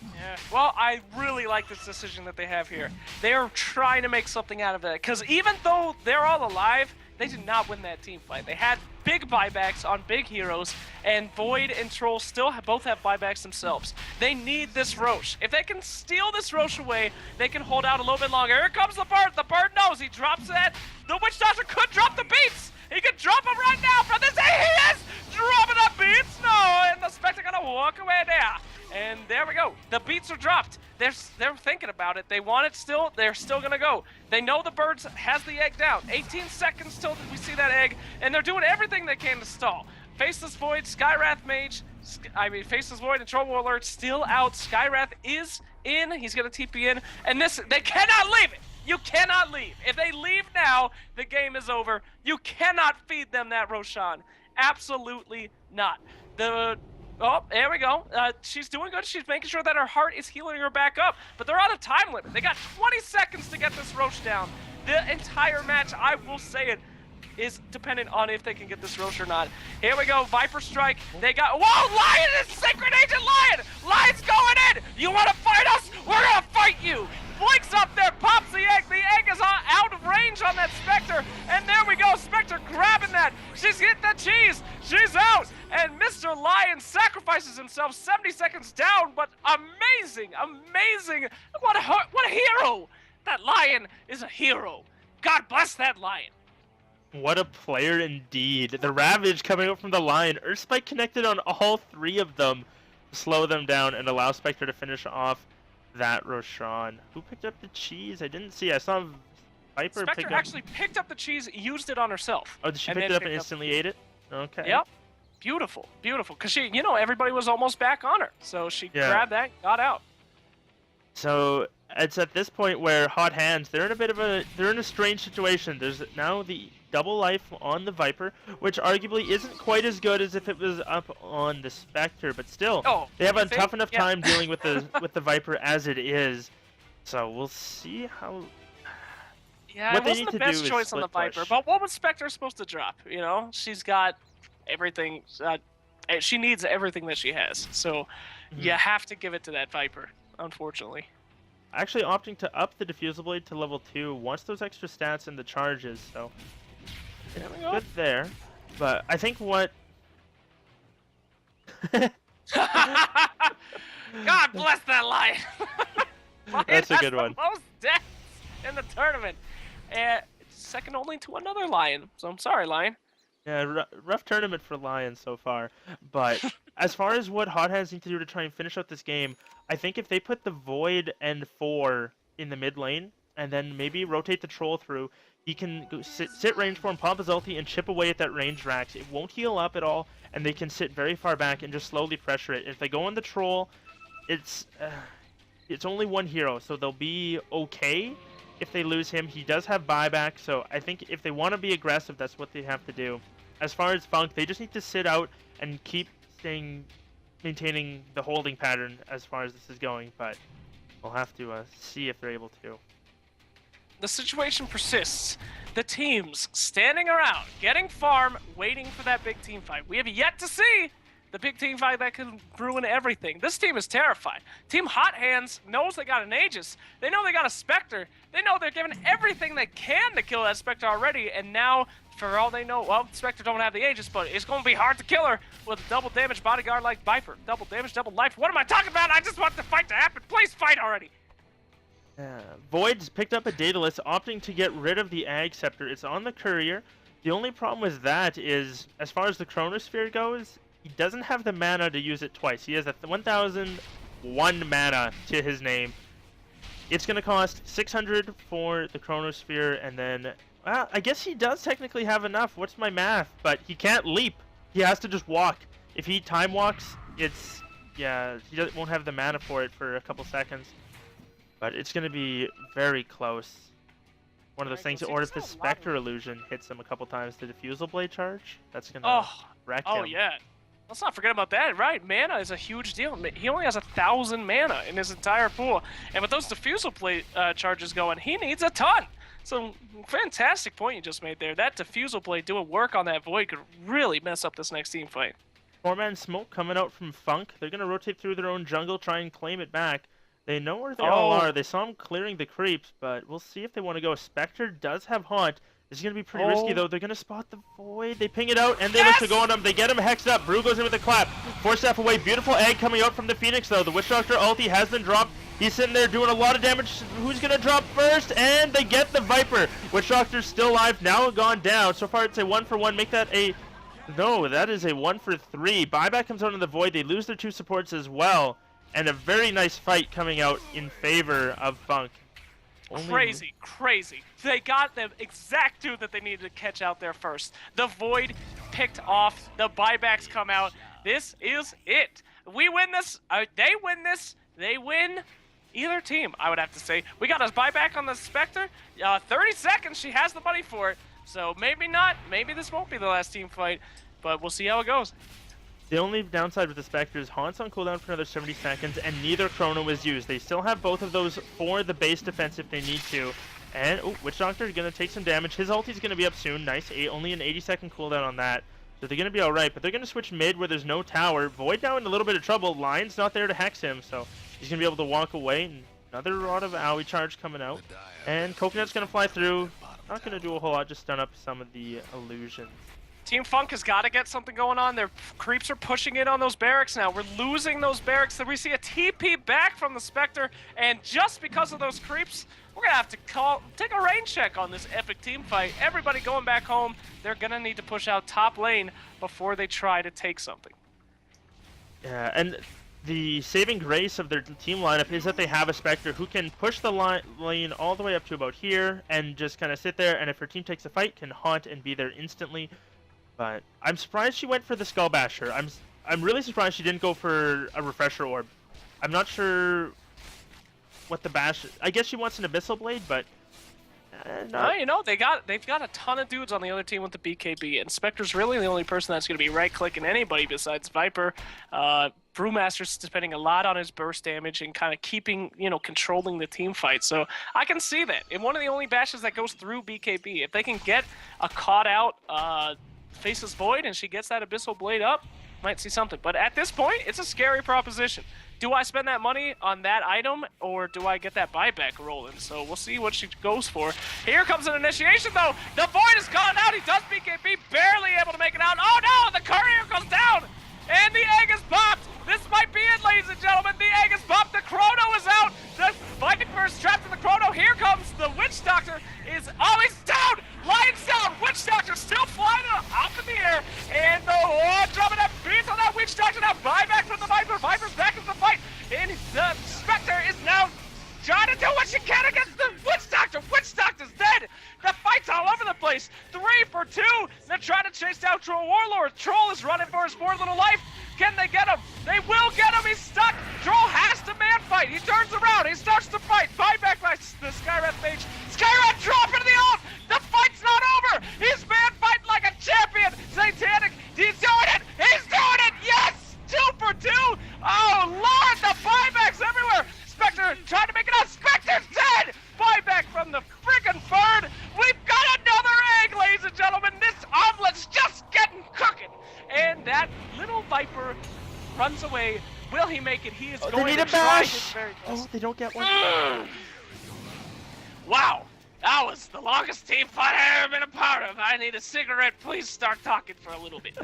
Speaker 2: Yeah, well, I really like this decision that they have here. They are trying to make something out of it, because even though they're all alive, they did not win that team fight. They had big buybacks on big heroes, and Void and Troll still both have buybacks themselves. They need this Roche. If they can steal this Roche away, they can hold out a little bit longer. Here comes the bird. The bird knows. He drops that. The Witch Doctor could drop the beats. He could drop them right now from this. He is dropping the beats. No, and the Spectre gonna walk away there. And there we go. The beats are dropped. They're thinking about it. They want it still. They're still gonna go. They know the birds has the egg down. 18 seconds till we see that egg, and they're doing everything they can to stall. Faceless Void, Skyrath Mage, Faceless Void and Troll Warlord still out. Skyrath is in. He's gonna TP in, and they cannot leave it. You cannot leave. If they leave now, the game is over. You cannot feed them that Roshan. Absolutely not. Oh, there we go. She's doing good. She's making sure that her heart is healing her back up. But they're on a time limit. They got 20 seconds to get this Roche down. The entire match, I will say it, is dependent on if they can get this Roche or not. Here we go. Viper Strike. They got... Whoa! Lion is Sacred Agent Lion! Lion's going in! You want to fight us? We're going to fight you! Blinks up there, pops the egg. The egg is out of range on that Spectre. And there we go. Spectre grabbing that. She's hitting the cheese. She's out. And Mr. Lion sacrifices himself. 70 seconds down, but amazing. Amazing. What a hero. That Lion is a hero. God bless that Lion.
Speaker 1: What a player indeed. The Ravage coming up from the Lion. Earthspike connected on all three of them to slow them down and allow Spectre to finish off that Roshan. Who picked up the cheese? I didn't see. I saw Viper
Speaker 2: Spectre actually picked up the cheese, used it on herself.
Speaker 1: Oh, did she pick it up and instantly ate it? Okay.
Speaker 2: Yep. Beautiful. Beautiful. Because she, everybody was almost back on her. So she grabbed that, got out.
Speaker 1: So it's at this point where Hot Hands, they're in a strange situation. There's now the double life on the Viper, which arguably isn't quite as good as if it was up on the Spectre, but still, they have a tough enough time dealing with the Viper as it is. So we'll see how.
Speaker 2: Yeah,
Speaker 1: what
Speaker 2: it
Speaker 1: they
Speaker 2: wasn't
Speaker 1: need
Speaker 2: the
Speaker 1: to
Speaker 2: best
Speaker 1: do
Speaker 2: choice
Speaker 1: is
Speaker 2: on the
Speaker 1: split
Speaker 2: Viper,
Speaker 1: push.
Speaker 2: but what was Spectre supposed to drop? You know, she's got everything. She needs everything that she has, so you have to give it to that Viper, unfortunately.
Speaker 1: Actually opting to up the Diffusal Blade to level 2 wants those extra stats and the charges, so
Speaker 2: There we go.
Speaker 1: good there. But I think what...
Speaker 2: God bless that Lion!
Speaker 1: That's a good one.
Speaker 2: The most deaths in the tournament. And second only to another Lion, so I'm sorry, Lion.
Speaker 1: Yeah, rough tournament for Lions so far. But as far as what Hot Hands need to do to try and finish out this game, I think if they put the Void and 4 in the mid lane, and then maybe rotate the Troll through, he can go sit range for him, pop his ulti, and chip away at that range Rax. It won't heal up at all, and they can sit very far back and just slowly pressure it. If they go on the Troll, it's only one hero, so they'll be okay if they lose him. He does have buyback, so I think if they want to be aggressive, that's what they have to do. As far as Funk, they just need to sit out and keep maintaining the holding pattern as far as this is going, but we'll have to see if they're able to.
Speaker 2: The situation persists. The teams standing around, getting farm, waiting for that big team fight. We have yet to see the big team fight that can ruin everything. This team is terrified. Team Hot Hands knows they got an Aegis. They know they got a Spectre. They know they're giving everything they can to kill that Spectre already, and now, for all they know, well, Spectre don't have the Aegis, but it's going to be hard to kill her with a double damage bodyguard like Viper. Double damage, double life. What am I talking about? I just want the fight to happen. Please fight already.
Speaker 1: Void's picked up a Daedalus, opting to get rid of the Ag Scepter. It's on the Courier. The only problem with that is, as far as the Chronosphere goes, he doesn't have the mana to use it twice. He has a 1001 mana to his name. It's going to cost 600 for the Chronosphere, and then, well, I guess he does technically have enough. What's my math? But he can't leap. He has to just walk. If he time walks, it's, yeah, won't have the mana for it for a couple seconds. But it's going to be very close. One of those things, or if the Spectre illusion hits him a couple times, the Diffusal Blade charge, that's going to wreck him.
Speaker 2: Oh, yeah. Let's not forget about that, right? Mana is a huge deal. He only has 1,000 mana in his entire pool. And with those Diffusal Blade charges going, he needs a ton. So, fantastic point you just made there. That Diffusal Blade doing work on that Void could really mess up this next team fight.
Speaker 1: 4-man smoke coming out from Funk. They're going to rotate through their own jungle, try and claim it back. They know where they all are. They saw him clearing the creeps, but we'll see if they want to go. Spectre does have Haunt. This is going to be pretty risky, though. They're going to spot the Void. They ping it out, and they look to go on him. They get him hexed up. Brew goes in with a clap. 4-step away. Beautiful egg coming out from the Phoenix, though. The Witch Doctor ulti has been dropped. He's sitting there doing a lot of damage. Who's going to drop first? And they get the Viper. Witch Doctor's still alive, now gone down. So far, it's a 1-for-1. Make that a... No, that is a 1-for-3. Buyback comes out in the Void. They lose their 2 supports as well. And a very nice fight coming out in favor of Funk.
Speaker 2: Crazy, crazy. They got the exact 2 that they needed to catch out there first. The Void picked off. The buybacks come out. This is it. We win this. They win this. They win. Either team, I would have to say. We got a buyback on the Spectre. 30 seconds. She has the money for it. So maybe not. Maybe this won't be the last team fight. But we'll see how it goes.
Speaker 1: The only downside with the Spectre is Haunt's on cooldown for another 70 seconds, and neither Chrono was used. They still have both of those for the base defense if they need to. And, Witch Doctor is going to take some damage. His ulti's going to be up soon. Nice. Only an 80-second cooldown on that. So they're going to be alright, but they're going to switch mid where there's no tower. Void now in a little bit of trouble. Lion's not there to hex him, so he's going to be able to walk away. And another Rod of Owie charge coming out. And Coconut's going to fly through. Not going to do a whole lot, just stun up some of the illusions.
Speaker 2: Team Funk has got to get something going on. Their creeps are pushing in on those barracks now. We're losing those barracks. So we see a TP back from the Spectre, and just because of those creeps, we're going to have to take a rain check on this epic team fight. Everybody going back home. They're going to need to push out top lane before they try to take something.
Speaker 1: Yeah, and the saving grace of their team lineup is that they have a Spectre who can push the lane all the way up to about here and just kind of sit there, and if her team takes a fight, can haunt and be there instantly. But I'm surprised she went for the Skull Basher. I'm really surprised she didn't go for a Refresher Orb. I'm not sure what the bash... I guess she wants an Abyssal Blade, but
Speaker 2: You know, they've got a ton of dudes on the other team with the BKB, and Spectre's really the only person that's going to be right-clicking anybody besides Viper. Brewmaster's spending a lot on his burst damage and kind of keeping, controlling the team fight. So I can see that. In one of the only bashes that goes through BKB, if they can get a caught-out Faceless Void and she gets that Abyssal Blade up, might see something. But at this point, it's a scary proposition. Do I spend that money on that item, or do I get that buyback rolling? So we'll see what she goes for. Here comes an initiation, though. The Void is gone out. He does BKB, barely able to make it out. Oh, no! The courier goes down, and the egg is popped. This might be it, ladies and gentlemen. The egg is popped. The Chrono is out. The Viper's trapped in the Chrono. Here comes the Witch Doctor. Oh, he's down! Lion's down! Witch Doctor still flying up in the air. And the dropping that beats on that Witch Doctor. Now buyback from the Viper. Viper's back in the fight. And the Spectre is now trying to do what she can against the Witch Doctor. Witch Doctor's dead. The fight's all over the place. 3 for 2. They're trying to chase down Troll Warlord. Troll is running for his poor little life. Can they get him? They will get him. He's stuck. Troll has to man fight. He turns around. He starts to fight. Buyback by the Skywrath Mage. Skywrath dropping the ult. The fight's not over. He's man fighting like a champion. Satanic. He's doing it. He's doing it. Yes. 2 for 2. Oh, Lord. The buybacks everywhere. Spectre trying to make it out. Spectre's dead. Buyback from the friggin' bird. We've got another egg, ladies and gentlemen. This omelet's just getting cooking. And that little Viper runs away. Will he make it? He is going to try his very best.
Speaker 1: Oh, they don't get one.
Speaker 2: Wow. That was the longest team fight I've ever been a part of. I need a cigarette. Please start talking for a little bit.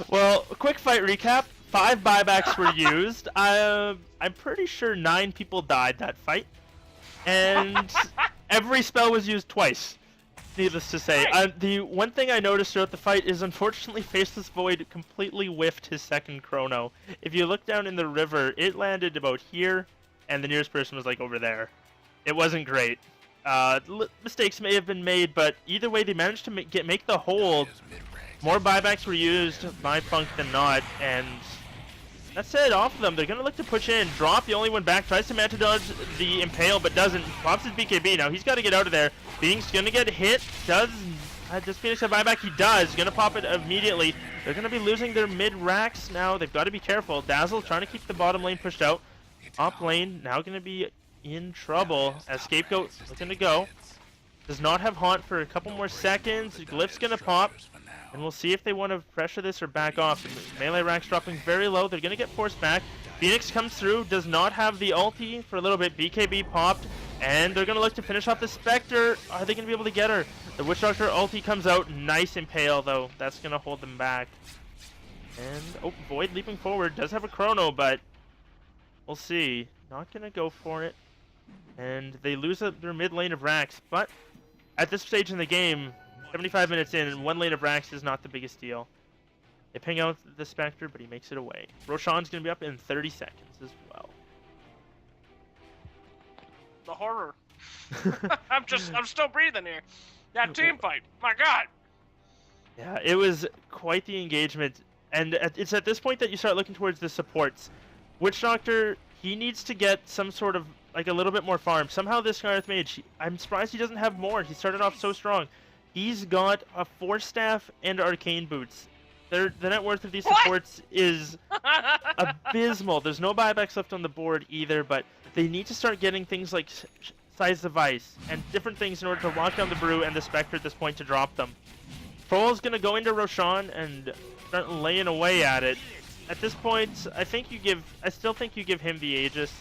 Speaker 1: Well, quick fight recap. 5 buybacks were used. I'm pretty sure 9 people died that fight. And every spell was used twice, needless to say. The one thing I noticed throughout the fight is, unfortunately, Faceless Void completely whiffed his second Chrono. If you look down in the river, it landed about here, and the nearest person was like over there. It wasn't great. Mistakes may have been made, but either way, they managed to make the hold. More buybacks were used by Funk than not, and that's it, off of them. They're going to look to push in. Drop, the only one back, tries to Manta dodge the Impale, but doesn't. Pops his BKB. Now he's got to get out of there. Phoenix going to get hit. Does Phoenix have buyback? He does. Going to pop it immediately. They're going to be losing their mid-racks now. They've got to be careful. Dazzle trying to keep the bottom lane pushed out. Up lane now going to be in trouble as Scapegoat looking to go. Does not have Haunt for a couple more seconds. Glyph's going to pop. And we'll see if they want to pressure this or back off. The melee racks dropping very low. They're going to get forced back. Phoenix comes through. Does not have the ulti for a little bit. BKB popped. And they're going to look to finish off the Spectre. Are they going to be able to get her? The Witch Doctor ulti comes out. Nice Impale, though. That's going to hold them back. And, oh, Void leaping forward. Does have a Chrono, but we'll see. Not going to go for it. And they lose their mid lane of racks. But at this stage in the game, 75 minutes in, and 1 lane of racks is not the biggest deal. They ping out the Spectre, but he makes it away. Roshan's going to be up in 30 seconds as well.
Speaker 2: The horror. I'm still breathing here. That team fight. My God.
Speaker 1: Yeah, it was quite the engagement. And it's at this point that you start looking towards the supports. Witch Doctor, he needs to get some sort of, like, a little bit more farm. Somehow this Skywrath Mage, I'm surprised he doesn't have more. He started off so strong. He's got a Force Staff and Arcane Boots. The net worth of these supports is abysmal. There's no buybacks left on the board either, but they need to start getting things like Size of Ice and different things in order to lock down the Brew and the Spectre at this point to drop them. Troll's going to go into Roshan and start laying away at it. At this point, I still think you give him the Aegis,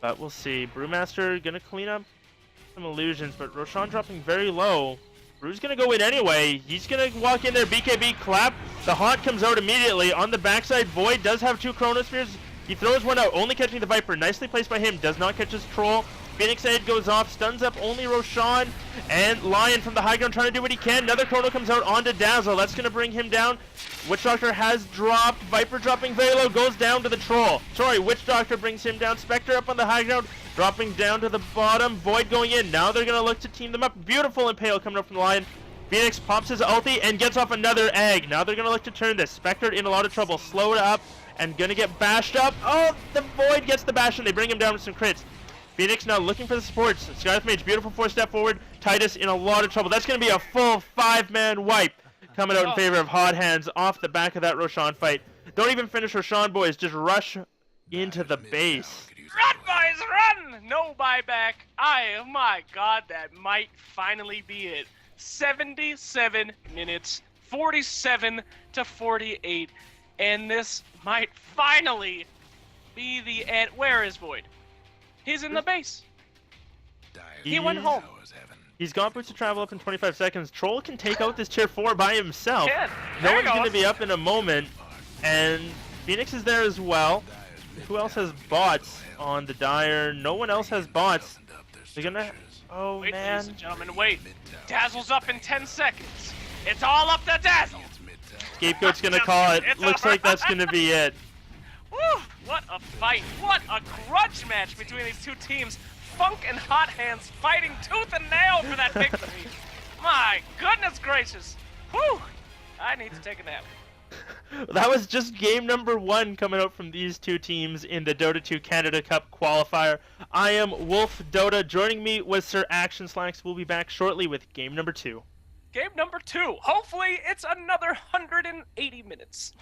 Speaker 1: but we'll see. Brewmaster going to clean up some illusions, but Roshan dropping very low. Brew's going to go in anyway. He's going to walk in there, BKB clap. The Haunt comes out immediately. On the backside, Void does have 2 Chronospheres. He throws one out, only catching the Viper. Nicely placed by him. Does not catch his Troll. Phoenix Head goes off, stuns up only Roshan. And Lion from the high ground trying to do what he can. Another Chrono comes out onto Dazzle. That's going to bring him down. Witch Doctor has dropped. Viper dropping very low, goes down to the Troll. Sorry, Witch Doctor brings him down. Spectre up on the high ground, dropping down to the bottom. Void going in. Now they're going to look to team them up. Beautiful Impale coming up from the Lion. Phoenix pops his ulti and gets off another egg. Now they're going to look to turn this. Spectre in a lot of trouble. Slowed up and going to get bashed up. Oh, the Void gets the bash and they bring him down with some crits. Phoenix now looking for the supports. Sky's Mage, beautiful 4-step forward. Titus in a lot of trouble. That's going to be a full 5-man wipe coming out in favor of Hot Hands off the back of that Roshan fight. Don't even finish Roshan, boys. Just rush into the base.
Speaker 2: Run, boys, run! No buyback. My God, that might finally be it. 77 minutes, 47 to 48, and this might finally be the end. Where is Void? He's in the base. He went home.
Speaker 1: He's got boots to travel up in 25 seconds. Troll can take out this tier 4 by himself. No
Speaker 2: There
Speaker 1: one's
Speaker 2: he
Speaker 1: going to
Speaker 2: goes.
Speaker 1: be up in a moment. And Phoenix is there as well. Who else has bots on the Dire? No one else has bots. They're going to... Oh,
Speaker 2: Wait,
Speaker 1: man.
Speaker 2: ladies and gentlemen, wait. Dazzle's up in 10 seconds. It's all up to Dazzle.
Speaker 1: Scapegoat's going to call it. Looks like that's going to be it.
Speaker 2: Woo! What a fight. What a grudge match between these two teams. Funk and Hot Hands fighting tooth and nail for that victory. My goodness gracious. Whew! I need to take a nap.
Speaker 1: That was just game number 1 coming out from these two teams in the Dota 2 Canada Cup qualifier. I am Wolf Dota. Joining me was SirActionSlacks. We'll be back shortly with game number 2.
Speaker 2: Game number 2. Hopefully it's another 180 minutes.